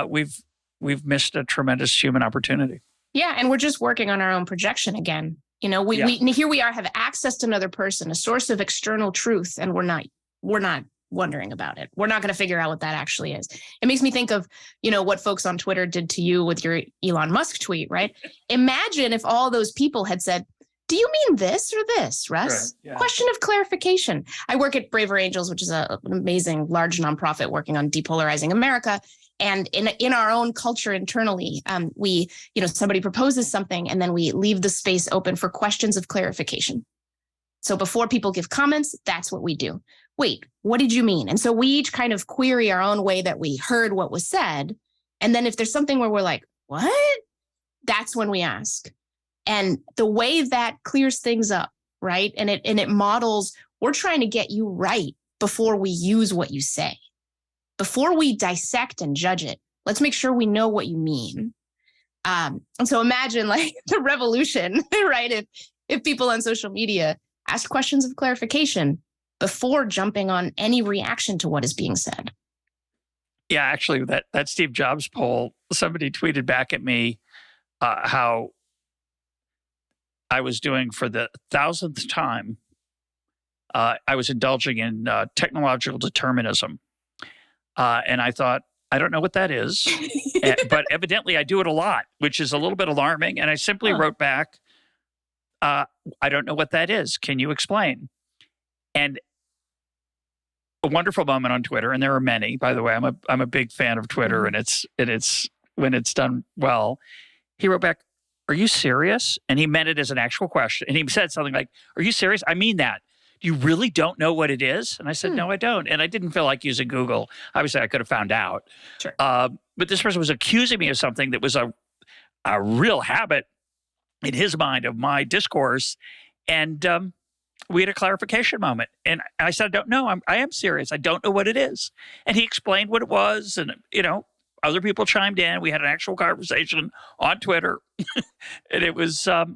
we've missed a tremendous human opportunity. Yeah. And we're just working on our own projection again. We here we are, have access to another person, a source of external truth, and we're not wondering about it. We're not going to figure out what that actually is. It makes me think of, what folks on Twitter did to you with your Elon Musk tweet, right? Imagine if all those people had said, do you mean this or this, Russ? Right, yeah. Question of clarification. I work at Braver Angels, which is an amazing large nonprofit working on depolarizing America. And in our own culture internally, we, somebody proposes something and then we leave the space open for questions of clarification. So before people give comments, that's what we do. Wait, what did you mean? And so we each kind of query our own way that we heard what was said. And then if there's something where we're like, what? That's when we ask. And the way that clears things up, right? And it models, we're trying to get you right before we use what you say. Before we dissect and judge it, let's make sure we know what you mean. And so imagine like the revolution, right? If people on social media ask questions of clarification before jumping on any reaction to what is being said. Yeah, actually, that Steve Jobs poll, somebody tweeted back at me how I was doing for the 1,000th time. I was indulging in technological determinism. And I thought, I don't know what that is, but evidently I do it a lot, which is a little bit alarming. And I simply wrote back, I don't know what that is. Can you explain? And a wonderful moment on Twitter, and there are many, by the way. I'm a big fan of Twitter, and it's when it's done well. He wrote back, "Are you serious?" And he meant it as an actual question. And he said something like, "Are you serious? I mean that. You really don't know what it is?" And I said, "No, I don't." And I didn't feel like using Google. Obviously, I could have found out. Sure. But this person was accusing me of something that was a real habit in his mind of my discourse. And we had a clarification moment. And I said, "I don't know. I am serious. I don't know what it is." And he explained what it was. And, other people chimed in. We had an actual conversation on Twitter. And it was a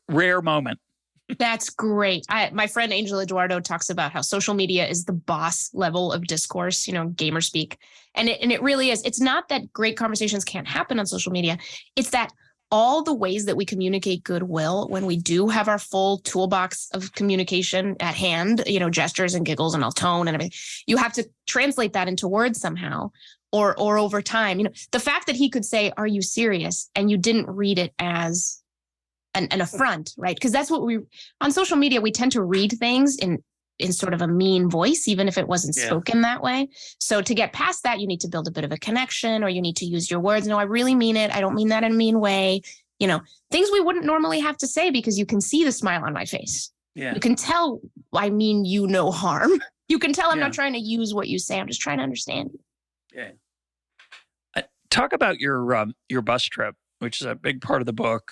rare moment. That's great. My friend Angel Eduardo talks about how social media is the boss level of discourse, gamer speak. And it really is. It's not that great conversations can't happen on social media. It's that all the ways that we communicate goodwill, when we do have our full toolbox of communication at hand, gestures and giggles and tone and everything, you have to translate that into words somehow or over time. The fact that he could say, "Are you serious?" and you didn't read it as an affront, right? Because that's what on social media, we tend to read things in sort of a mean voice, even if it wasn't spoken that way. So to get past that, you need to build a bit of a connection, or you need to use your words. No, I really mean it. I don't mean that in a mean way. Things we wouldn't normally have to say because you can see the smile on my face. Yeah. You can tell I mean you no harm. You can tell I'm not trying to use what you say. I'm just trying to understand you. Yeah. Talk about your bus trip, which is a big part of the book.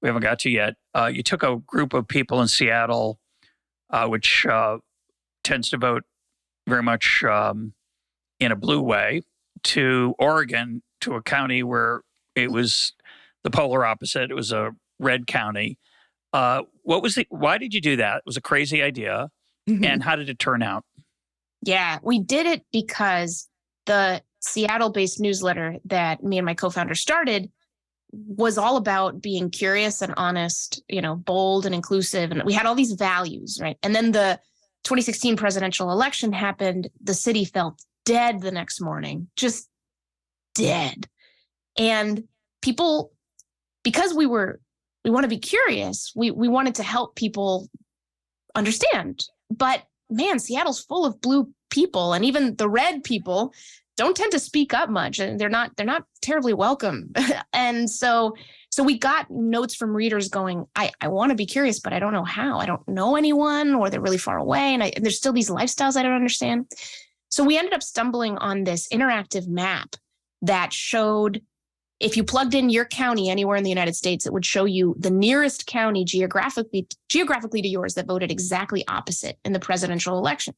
We haven't got to yet. You took a group of people in Seattle, which tends to vote very much in a blue way, to Oregon, to a county where it was the polar opposite. It was a red county. Why did you do that? It was a crazy idea. Mm-hmm. And how did it turn out? Yeah, we did it because the Seattle-based newsletter that me and my co-founder started was all about being curious and honest, bold and inclusive. And we had all these values, right? And then the 2016 presidential election happened. The city felt dead the next morning, just dead. And people, because we want to be curious, we wanted to help people understand. But man, Seattle's full of blue people, and even the red people don't tend to speak up much, and they're not terribly welcome. And so we got notes from readers going, I want to be curious, but I don't know how. I don't know anyone, or they're really far away, and there's still these lifestyles I don't understand. So we ended up stumbling on this interactive map that showed, if you plugged in your county anywhere in the United States, it would show you the nearest county geographically to yours that voted exactly opposite in the presidential election.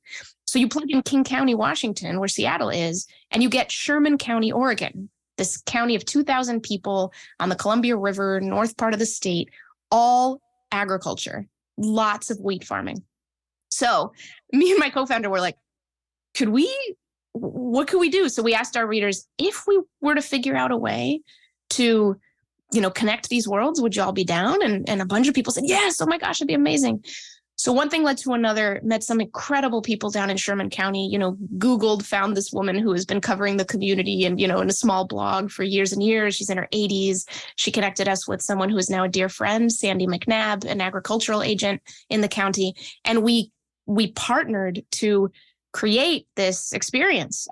So you plug in King County, Washington, where Seattle is, and you get Sherman County, Oregon, this county of 2,000 people on the Columbia River, north part of the state, all agriculture, lots of wheat farming. So me and my co-founder were like, what could we do? So we asked our readers, if we were to figure out a way to, connect these worlds, would you all be down? And a bunch of people said, yes, oh my gosh, it'd be amazing. So one thing led to another, met some incredible people down in Sherman County, Googled, found this woman who has been covering the community and, in a small blog for years and years. She's in her 80s. She connected us with someone who is now a dear friend, Sandy McNabb, an agricultural agent in the county. And we partnered to create this experience.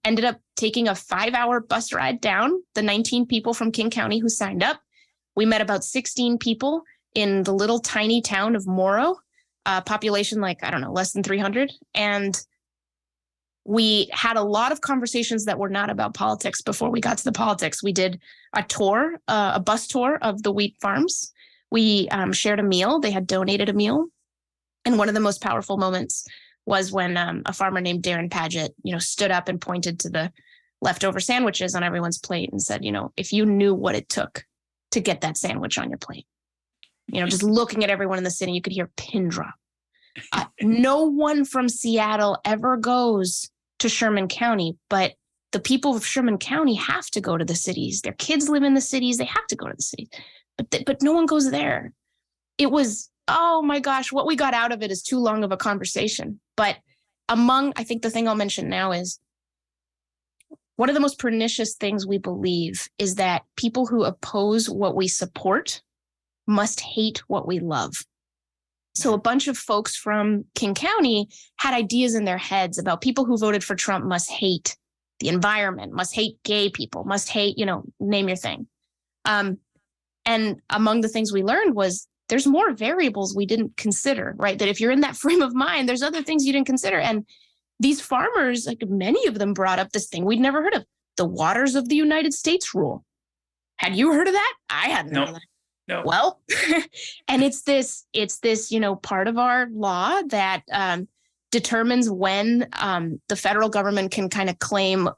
Ended up taking a 5-hour bus ride down, the 19 people from King County who signed up. We met about 16 people in the little tiny town of Morrow, population less than 300. And we had a lot of conversations that were not about politics before we got to the politics. We did a tour, a bus tour of the wheat farms. We shared a meal. They had donated a meal. And one of the most powerful moments was when a farmer named Darren Paget, stood up and pointed to the leftover sandwiches on everyone's plate and said, if you knew what it took to get that sandwich on your plate, just looking at everyone in the city, you could hear pin drop. No one from Seattle ever goes to Sherman County, but the people of Sherman County have to go to the cities. Their kids live in the cities. They have to go to the cities, but no one goes there. It was, oh my gosh, what we got out of it is too long of a conversation. But I think the thing I'll mention now is, one of the most pernicious things we believe is that people who oppose what we support must hate what we love. So a bunch of folks from King County had ideas in their heads about people who voted for Trump must hate the environment, must hate gay people, must hate, name your thing. And among the things we learned was there's more variables we didn't consider, right? That if you're in that frame of mind, there's other things you didn't consider. And these farmers, many of them brought up this thing we'd never heard of, the waters of the United States rule. Had you heard of that? I hadn't heard of that. No. Well, and it's this, part of our law that determines when the federal government can kind of claim,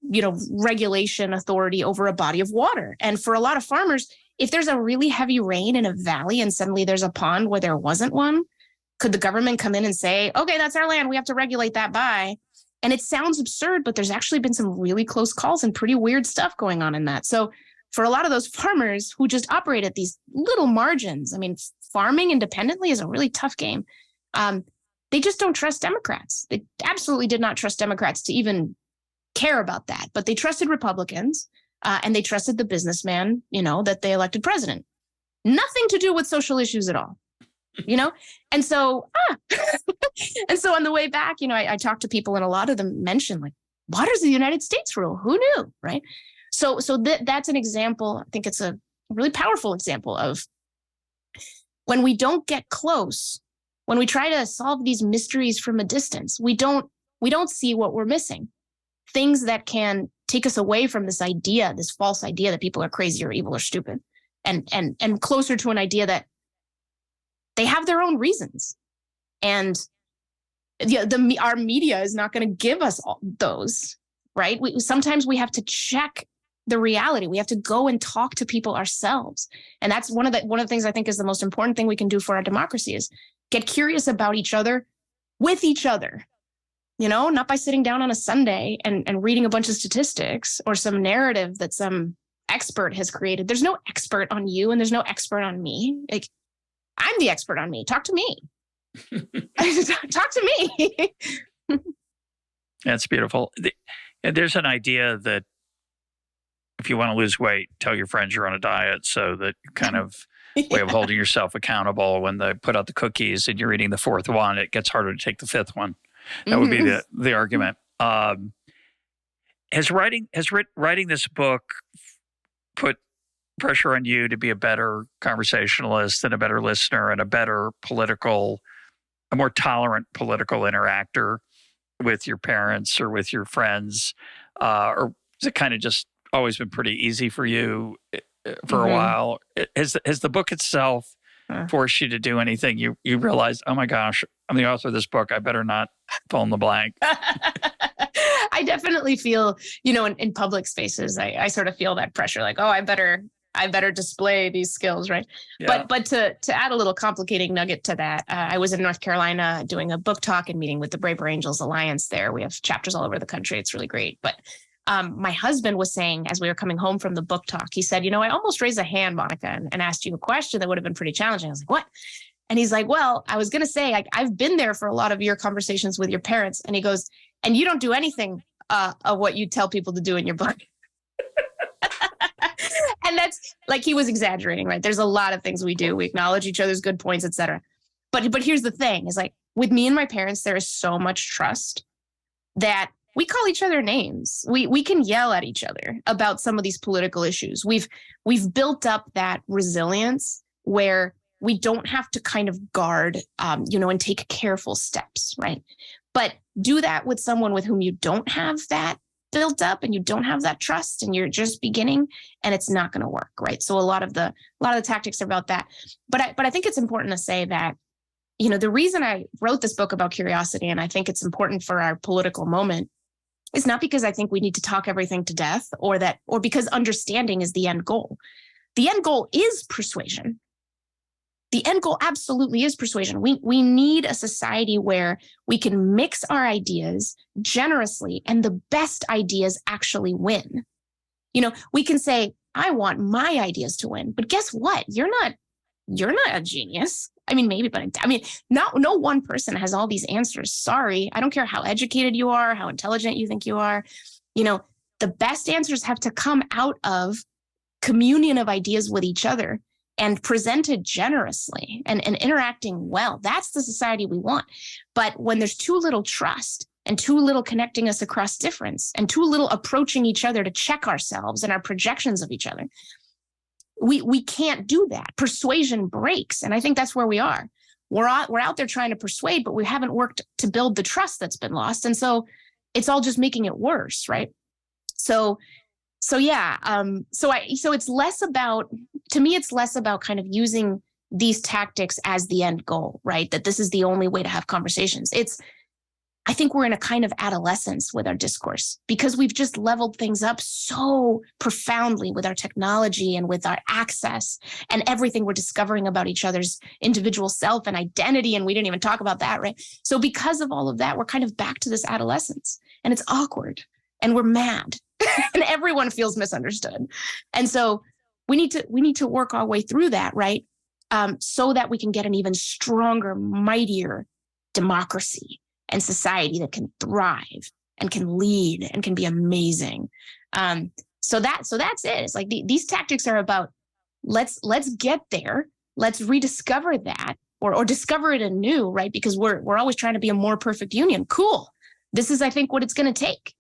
regulation authority over a body of water. And for a lot of farmers, if there's a really heavy rain in a valley and suddenly there's a pond where there wasn't one, could the government come in and say, okay, that's our land, we have to regulate that by? And it sounds absurd, but there's actually been some really close calls and pretty weird stuff going on in that. So for a lot of those farmers who just operate at these little margins, farming independently is a really tough game. They just don't trust Democrats. They absolutely did not trust Democrats to even care about that, but they trusted Republicans and they trusted the businessman, that they elected president. Nothing to do with social issues at all. And so, and so on the way back, I talked to people and a lot of them mentioned waters of the United States rule. Who knew? Right. So that's an example. I think it's a really powerful example of when we don't get close, when we try to solve these mysteries from a distance, we don't see what we're missing. Things that can take us away from this idea, this false idea that people are crazy or evil or stupid, and closer to an idea that they have their own reasons. And our media is not going to give us all those, right? Sometimes we have to check the reality. We have to go and talk to people ourselves. And that's one of the things I think is the most important thing we can do for our democracy is get curious about each other with each other, not by sitting down on a Sunday and reading a bunch of statistics or some narrative that some expert has created. There's no expert on you and there's no expert on me. I'm the expert on me. Talk to me. Talk to me. That's beautiful. There's an idea that if you want to lose weight, tell your friends you're on a diet, so that kind of way of holding yourself accountable. When they put out the cookies and you're eating the fourth one, it gets harder to take the fifth one. That would be the argument. writing this book put pressure on you to be a better conversationalist and a better listener and a more tolerant political interactor with your parents or with your friends? Or has it kind of just always been pretty easy for you for a while? Has the book itself forced you to do anything? You realize, oh my gosh, I'm the author of this book. I better not fill in the blank. I definitely feel, in public spaces, I sort of feel that pressure, like, oh, I better display these skills, right? Yeah. But to add a little complicating nugget to that, I was in North Carolina doing a book talk and meeting with the Braver Angels Alliance there. We have chapters all over the country. It's really great. But my husband was saying, as we were coming home from the book talk, he said, I almost raised a hand, Monica, and asked you a question that would have been pretty challenging. I was like, what? And he's like, well, I was going to say, I've been there for a lot of your conversations with your parents. And he goes, and you don't do anything of what you tell people to do in your book. And that's like, he was exaggerating, right? There's a lot of things we do. We acknowledge each other's good points, et cetera. But here's the thing is, like, with me and my parents, there is so much trust that we call each other names. We can yell at each other about some of these political issues. We've built up that resilience where we don't have to kind of guard, and take careful steps, right? But do that with someone with whom you don't have that built up and you don't have that trust and you're just beginning, and it's not going to work, right? So a lot of the tactics are about that. But I think it's important to say that, the reason I wrote this book about curiosity, and I think it's important for our political moment, is not because I think we need to talk everything to death or because understanding is the end goal. The end goal is persuasion. The end goal absolutely is persuasion. We need a society where we can mix our ideas generously and the best ideas actually win. We can say, I want my ideas to win, but guess what? You're not a genius. I mean, maybe, but no one person has all these answers. Sorry. I don't care how educated you are, how intelligent you think you are. The best answers have to come out of communion of ideas with each other and presented generously and interacting well. That's the society we want. But when there's too little trust and too little connecting us across difference and too little approaching each other to check ourselves and our projections of each other, we can't do that. Persuasion breaks. And I think that's where we are. We're out there trying to persuade, but we haven't worked to build the trust that's been lost. And so it's all just making it worse, right? So it's less about, to me, it's less about kind of using these tactics as the end goal, right? That this is the only way to have conversations. I think we're in a kind of adolescence with our discourse because we've just leveled things up so profoundly with our technology and with our access and everything we're discovering about each other's individual self and identity. And we didn't even talk about that, right? So because of all of that, we're kind of back to this adolescence, and it's awkward and we're mad and everyone feels misunderstood. And so we need to work our way through that, right? So that we can get an even stronger, mightier democracy and society that can thrive and can lead and can be amazing. So that's it. It's like these tactics are about let's get there. Let's rediscover that or discover it anew, right? Because we're always trying to be a more perfect union. Cool. This is, I think, what it's going to take.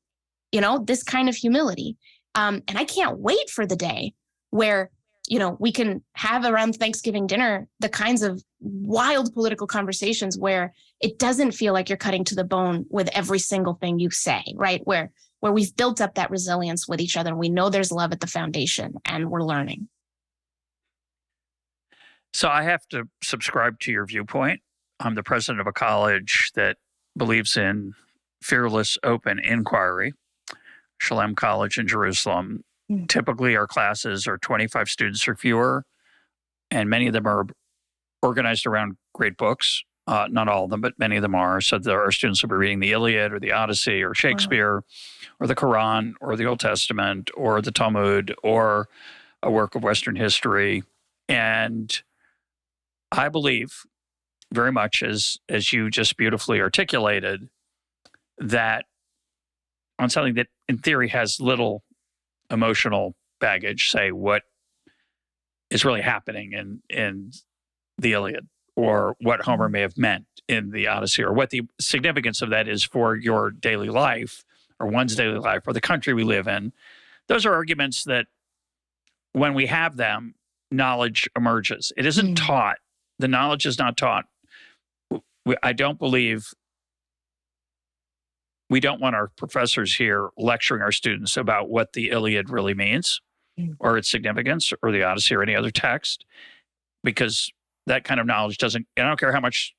This kind of humility. And I can't wait for the day where, we can have around Thanksgiving dinner the kinds of wild political conversations where it doesn't feel like you're cutting to the bone with every single thing you say, right? Where we've built up that resilience with each other and we know there's love at the foundation and we're learning. So I have to subscribe to your viewpoint. I'm the president of a college that believes in fearless, open inquiry. Shalem College in Jerusalem. Typically, our classes are 25 students or fewer, and many of them are organized around great books. Not all of them, but many of them are. So there are students who will be reading the Iliad or the Odyssey or Shakespeare or the Quran or the Old Testament or the Talmud or a work of Western history. And I believe very much, as you just beautifully articulated, that on something that in theory has little emotional baggage, say what is really happening in the Iliad or what Homer may have meant in the Odyssey or what the significance of that is for your daily life or one's daily life or the country we live in. Those are arguments that when we have them, knowledge emerges. It isn't taught. The knowledge is not taught. I don't believe we don't want our professors here lecturing our students about what the Iliad really means or its significance or the Odyssey or any other text, because that kind of knowledge doesn't, I don't care how much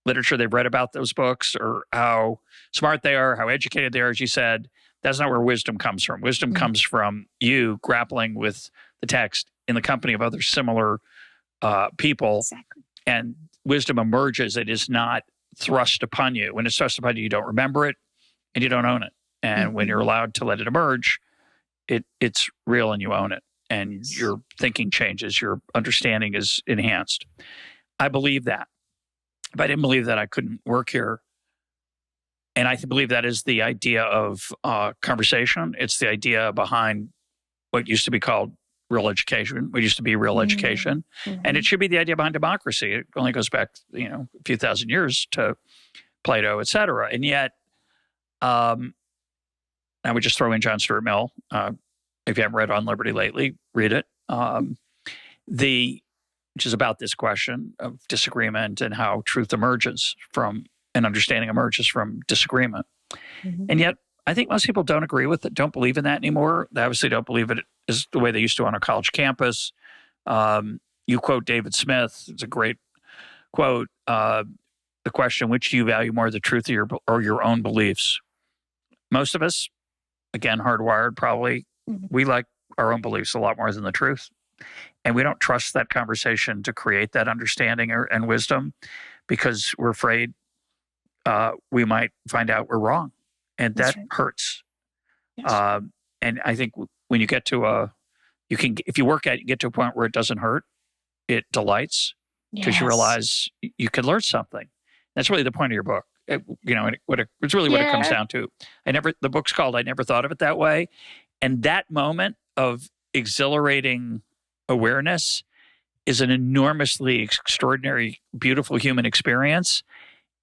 literature they've read about those books or how smart they are, how educated they are, as you said, that's not where wisdom comes from. Wisdom comes from you grappling with the text in the company of other similar people. Exactly. And wisdom emerges. It is not thrust upon you. When it's thrust upon you, you don't remember it and you don't own it. And when you're allowed to let it emerge, it's real and you own it. And your thinking changes. Your understanding is enhanced. I believe that. If I didn't believe that, I couldn't work here. And I believe that is the idea of conversation. It's the idea behind what used to be called real education, what used to be real education. And it should be the idea behind democracy. It only goes back, a few thousand years to Plato, et cetera. And yet, I would just throw in John Stuart Mill. If you haven't read On Liberty lately, read it. Which is about this question of disagreement and how truth emerges from, and understanding emerges from disagreement. And yet, I think most people don't agree with it, don't believe in that anymore. They obviously don't believe it is the way they used to on a college campus. You quote David Smith. It's a great quote. The question, which do you value more, the truth or your own beliefs? Most of us, again, hardwired probably, we like our own beliefs a lot more than the truth. And we don't trust that conversation to create that understanding and wisdom because we're afraid we might find out we're wrong. And that hurts. Yes. And I think when you get to if you work at it, you get to a point where it doesn't hurt, it delights because you realize you can learn something. That's really the point of your book. It's really what it comes down to. The book's called I Never Thought of It That Way. And that moment of exhilarating awareness is an enormously extraordinary, beautiful human experience.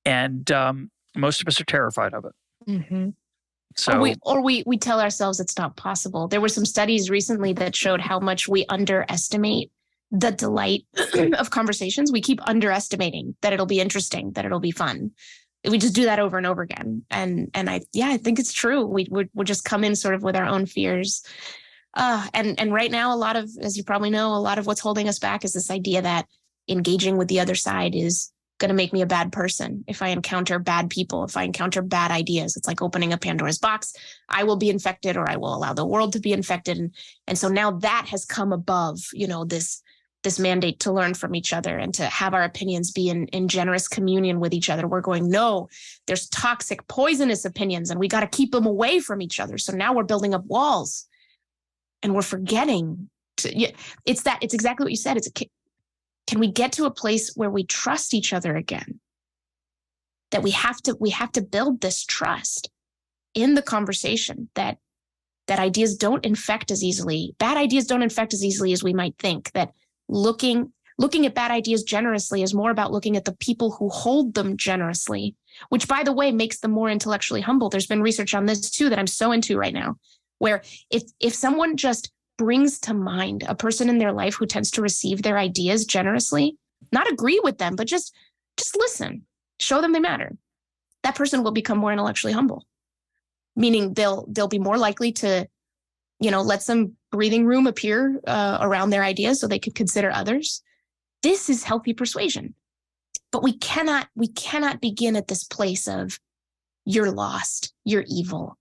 And most of us are terrified of it. So, or we tell ourselves it's not possible. There were some studies recently that showed how much we underestimate the delight of conversations. We keep underestimating that it'll be interesting, that it'll be fun. We just do that over and over again. And I think it's true. We'll just come in sort of with our own fears. And right now, a lot of, as you probably know, a lot of what's holding us back is this idea that engaging with the other side is going to make me a bad person. If I encounter bad people, if I encounter bad ideas, it's like opening a Pandora's box. I will be infected, or I will allow the world to be infected. And so now that has come above, this mandate to learn from each other and to have our opinions be in generous communion with each other. We're going, no, there's toxic, poisonous opinions, and we got to keep them away from each other. So now we're building up walls, and we're forgetting. It's exactly what you said. Can we get to a place where we trust each other again? That we have to build this trust in the conversation that ideas don't infect as easily. Bad ideas don't infect as easily as we might think. That looking at bad ideas generously is more about looking at the people who hold them generously, which, by the way, makes them more intellectually humble. There's been research on this too that I'm so into right now, where if someone just brings to mind a person in their life who tends to receive their ideas generously, not agree with them, but just listen, show them they matter, that person will become more intellectually humble, meaning they'll be more likely to, let some breathing room appear around their ideas so they could consider others. This is healthy persuasion. But we cannot begin at this place of you're lost, you're evil.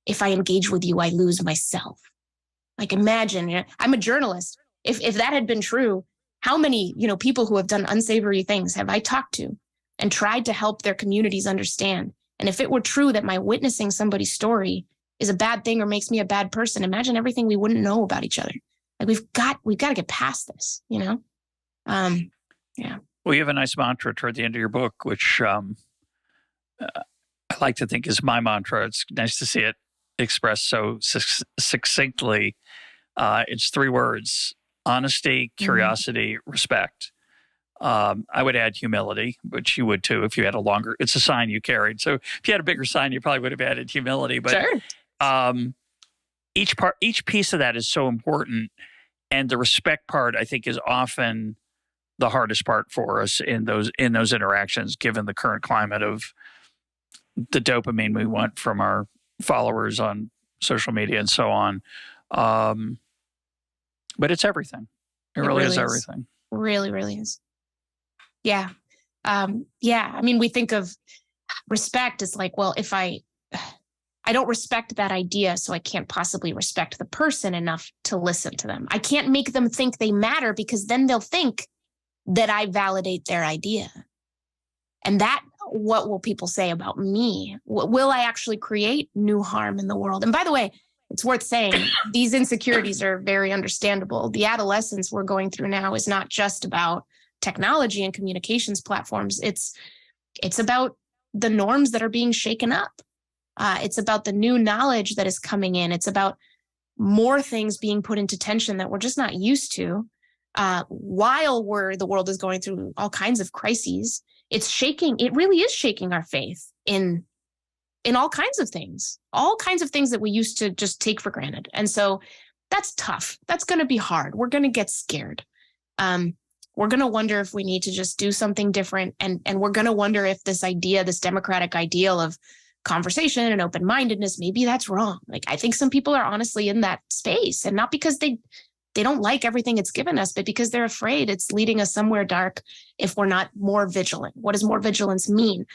If I engage with you, I lose myself. Like, imagine, I'm a journalist. If that had been true, how many, people who have done unsavory things have I talked to and tried to help their communities understand? And if it were true that my witnessing somebody's story is a bad thing or makes me a bad person, imagine everything we wouldn't know about each other. Like, we've got to get past this, Yeah. Well, you have a nice mantra toward the end of your book, which I like to think is my mantra. It's nice to see it expressed so succinctly. It's 3 words: honesty, curiosity, respect. I would add humility, which you would too if you had a longer. It's a sign you carried. So if you had a bigger sign, you probably would have added humility. But Sure. Each piece of that is so important, and the respect part, I think, is often the hardest part for us in those interactions, given the current climate of the dopamine we want from our followers on social media and so on. But it's everything. It really is everything. Really, really is. Yeah. Yeah. I mean, we think of respect as like, well, if I don't respect that idea, so I can't possibly respect the person enough to listen to them. I can't make them think they matter, because then they'll think that I validate their idea. And what will people say about me? Will I actually create new harm in the world? And by the way, it's worth saying these insecurities are very understandable. The adolescence we're going through now is not just about technology and communications platforms. It's about the norms that are being shaken up. It's about the new knowledge that is coming in. It's about more things being put into tension that we're just not used to. While the world is going through all kinds of crises, it really is shaking our faith in all kinds of things that we used to just take for granted. And so that's tough. That's going to be hard. We're going to get scared. We're going to wonder if we need to just do something different. And we're going to wonder if this democratic ideal of conversation and open-mindedness, maybe that's wrong. Like, I think some people are honestly in that space, and not because they don't like everything it's given us, but because they're afraid it's leading us somewhere dark if we're not more vigilant. What does more vigilance mean?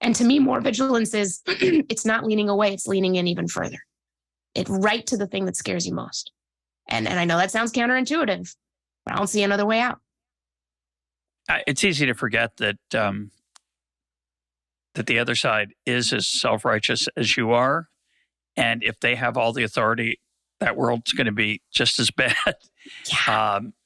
And to me, more vigilance is it's not leaning away, it's leaning in even further. It's right to the thing that scares you most. And I know that sounds counterintuitive, but I don't see another way out. It's easy to forget that that the other side is as self-righteous as you are. And if they have all the authority, that world's going to be just as bad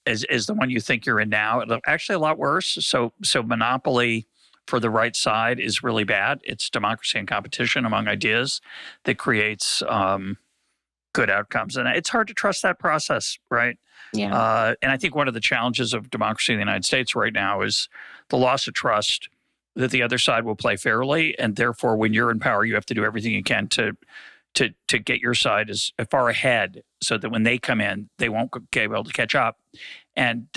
as the one you think you're in now. It's actually a lot worse. So monopoly for the right side is really bad. It's democracy and competition among ideas that creates good outcomes. And it's hard to trust that process, right? Yeah. And I think one of the challenges of democracy in the United States right now is the loss of trust that the other side will play fairly. And therefore, when you're in power, you have to do everything you can to get your side as far ahead so that when they come in, they won't be able to catch up. And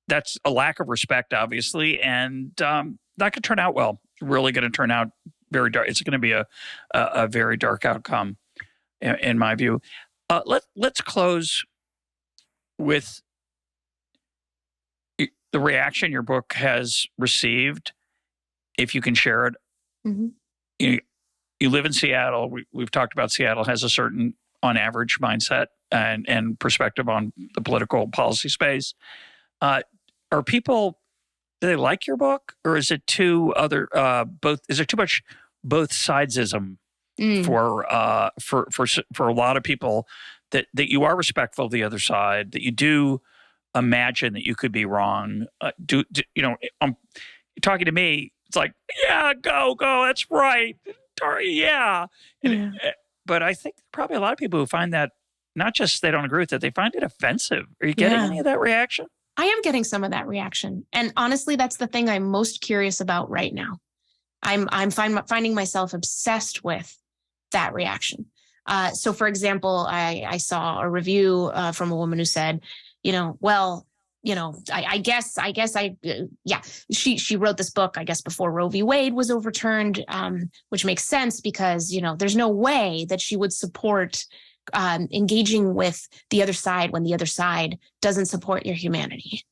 that's a lack of respect, obviously, and not going to turn out well. It's really going to turn out very dark. It's going to be a very dark outcome, in my view. Let's close with the reaction your book has received, if you can share it. Mm-hmm. You live in Seattle. We've talked about Seattle has a certain, on average, mindset and perspective on the political policy space. Are people, do they like your book, or is it too both? Is there too much both sidesism for a lot of people that you are respectful of the other side, that you do imagine that you could be wrong? You're talking to me, it's like, yeah, go, that's right. Yeah. But I think probably a lot of people who find that, not just they don't agree with it, they find it offensive. Are you getting any of that reaction? I am getting some of that reaction. And honestly, that's the thing I'm most curious about right now. I'm finding myself obsessed with that reaction. So for example, I saw a review from a woman who said, she wrote this book, I guess, before Roe v. Wade was overturned, which makes sense because, there's no way that she would support engaging with the other side when the other side doesn't support your humanity,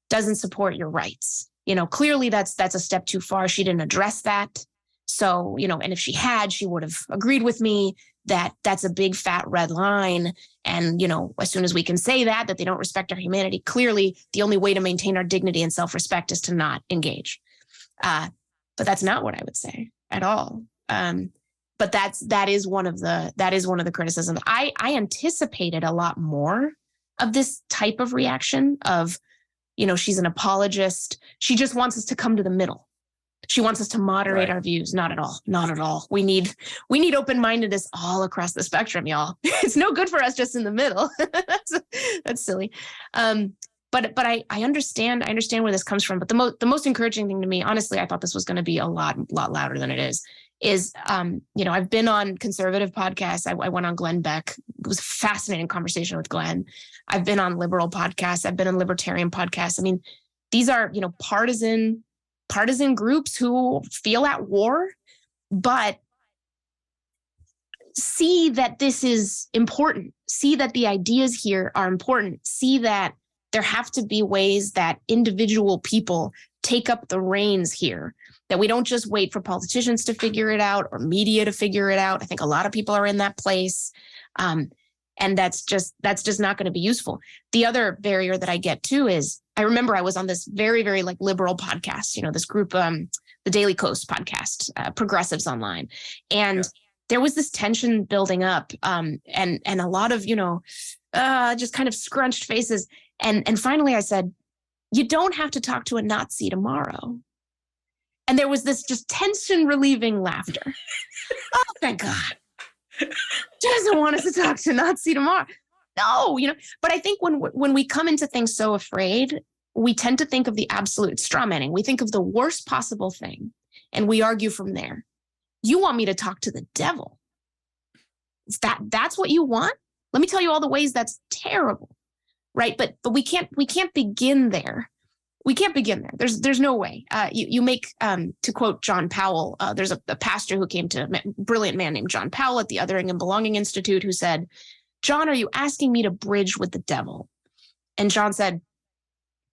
doesn't support your rights. Clearly that's a step too far. She didn't address that. So, and if she had, she would have agreed with me that that's a big fat red line. And, as soon as we can say that they don't respect our humanity, clearly the only way to maintain our dignity and self-respect is to not engage. But that's not what I would say at all. But that is one of the criticisms. I anticipated a lot more of this type of reaction of, she's an apologist. She just wants us to come to the middle. She wants us to moderate our views. Not at all. Not at all. We need open-mindedness all across the spectrum, y'all. It's no good for us just in the middle. That's silly. But I understand where this comes from. But the most encouraging thing to me, honestly, I thought this was going to be a lot louder than it is I've been on conservative podcasts. I went on Glenn Beck. It was a fascinating conversation with Glenn. I've been on liberal podcasts. I've been on libertarian podcasts. I mean, these are, partisan groups who feel at war, but see that this is important. See that the ideas here are important. See that there have to be ways that individual people take up the reins here, that we don't just wait for politicians to figure it out or media to figure it out. I think a lot of people are in that place. And that's just not going to be useful. The other barrier that I get too is, I remember I was on this very, very liberal podcast, this group, the Daily Coast podcast, Progressives Online. And there was this tension building up and a lot of, just kind of scrunched faces. And finally I said, you don't have to talk to a Nazi tomorrow. And there was this just tension relieving laughter. Oh, thank God. Doesn't want us to talk to Nazi tomorrow. No, but I think when we come into things so afraid, we tend to think of the absolute straw manning. We think of the worst possible thing and we argue from there. You want me to talk to the devil? That's what you want? Let me tell you all the ways that's terrible. Right. But we can't begin there. We can't begin there. There's no way. You make, to quote John Powell, there's a pastor who came to a brilliant man named John Powell at the Othering and Belonging Institute who said, John, are you asking me to bridge with the devil? And John said,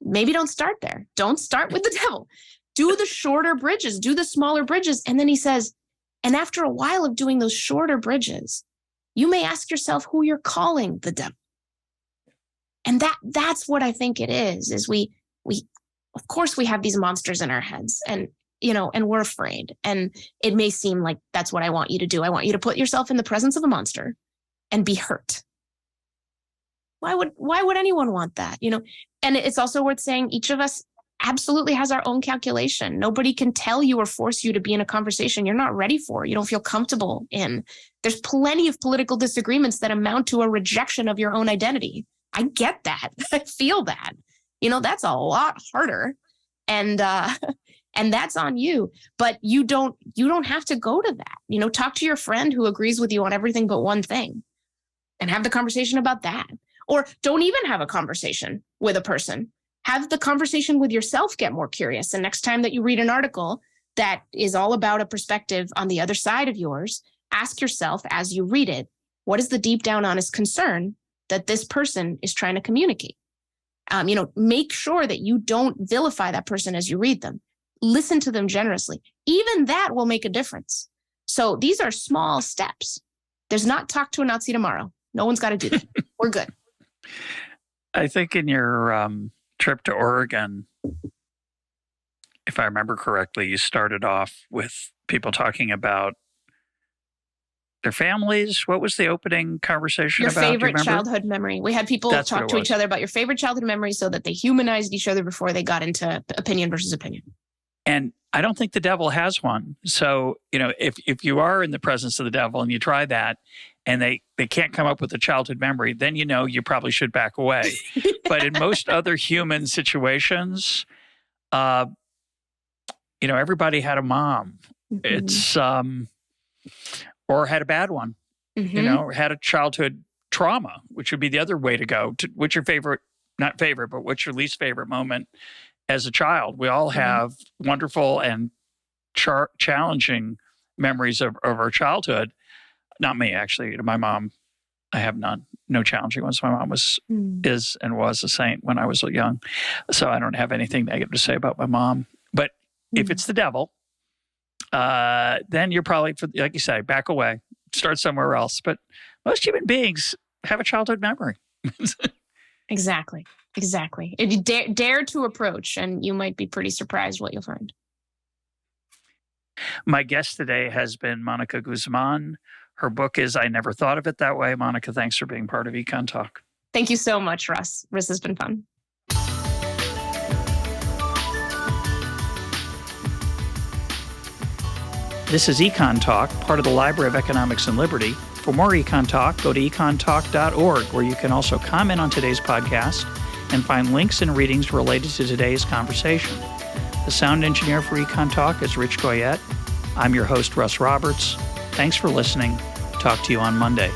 maybe don't start there. Don't start with the devil. Do the shorter bridges, do the smaller bridges. And then he says, and after a while of doing those shorter bridges, you may ask yourself who you're calling the devil. And that's what I think it is we, of course we have these monsters in our heads and we're afraid. And it may seem like that's what I want you to do. I want you to put yourself in the presence of a monster and be hurt. Why would anyone want that? And it's also worth saying each of us absolutely has our own calculation. Nobody can tell you or force you to be in a conversation you're not ready for, you don't feel comfortable in. There's plenty of political disagreements that amount to a rejection of your own identity. I get that. I feel that. That's a lot harder. And that's on you. But you don't have to go to that. Talk to your friend who agrees with you on everything but one thing and have the conversation about that. Or don't even have a conversation with a person. Have the conversation with yourself, get more curious. And next time that you read an article that is all about a perspective on the other side of yours, ask yourself as you read it, what is the deep down honest concern that this person is trying to communicate? Make sure that you don't vilify that person as you read them. Listen to them generously. Even that will make a difference. So these are small steps. There's not talk to a Nazi tomorrow. No one's got to do that. We're good. I think in your trip to Oregon, if I remember correctly, you started off with people talking about their families. What was the opening conversation your about? Your favorite childhood memory. We had people talk to each other about your favorite childhood memory so that they humanized each other before they got into opinion versus opinion. And I don't think the devil has one. So, if you are in the presence of the devil and you try that and they can't come up with a childhood memory, then you probably should back away. But in most other human situations, everybody had a mom. Mm-hmm. It's or had a bad one, or had a childhood trauma, which would be the other way to go. What's your favorite, not favorite, but what's your least favorite moment as a child? We all have wonderful and challenging memories of our childhood. Not me, actually. My mom, I have none. No challenging ones. My mom is and was a saint when I was young. So I don't have anything negative to say about my mom. But if it's the devil, then you're probably, like you say, back away, start somewhere else. But most human beings have a childhood memory. Exactly. If you dare to approach, and you might be pretty surprised what you'll find. My guest today has been Monica Guzman. Her book is I Never Thought of It That Way. Monica, thanks for being part of EconTalk. Thank you so much, Russ. This has been fun. This is EconTalk, part of the Library of Economics and Liberty. For more EconTalk, go to econtalk.org, where you can also comment on today's podcast and find links and readings related to today's conversation. The sound engineer for EconTalk is Rich Goyette. I'm your host, Russ Roberts. Thanks for listening. Talk to you on Monday.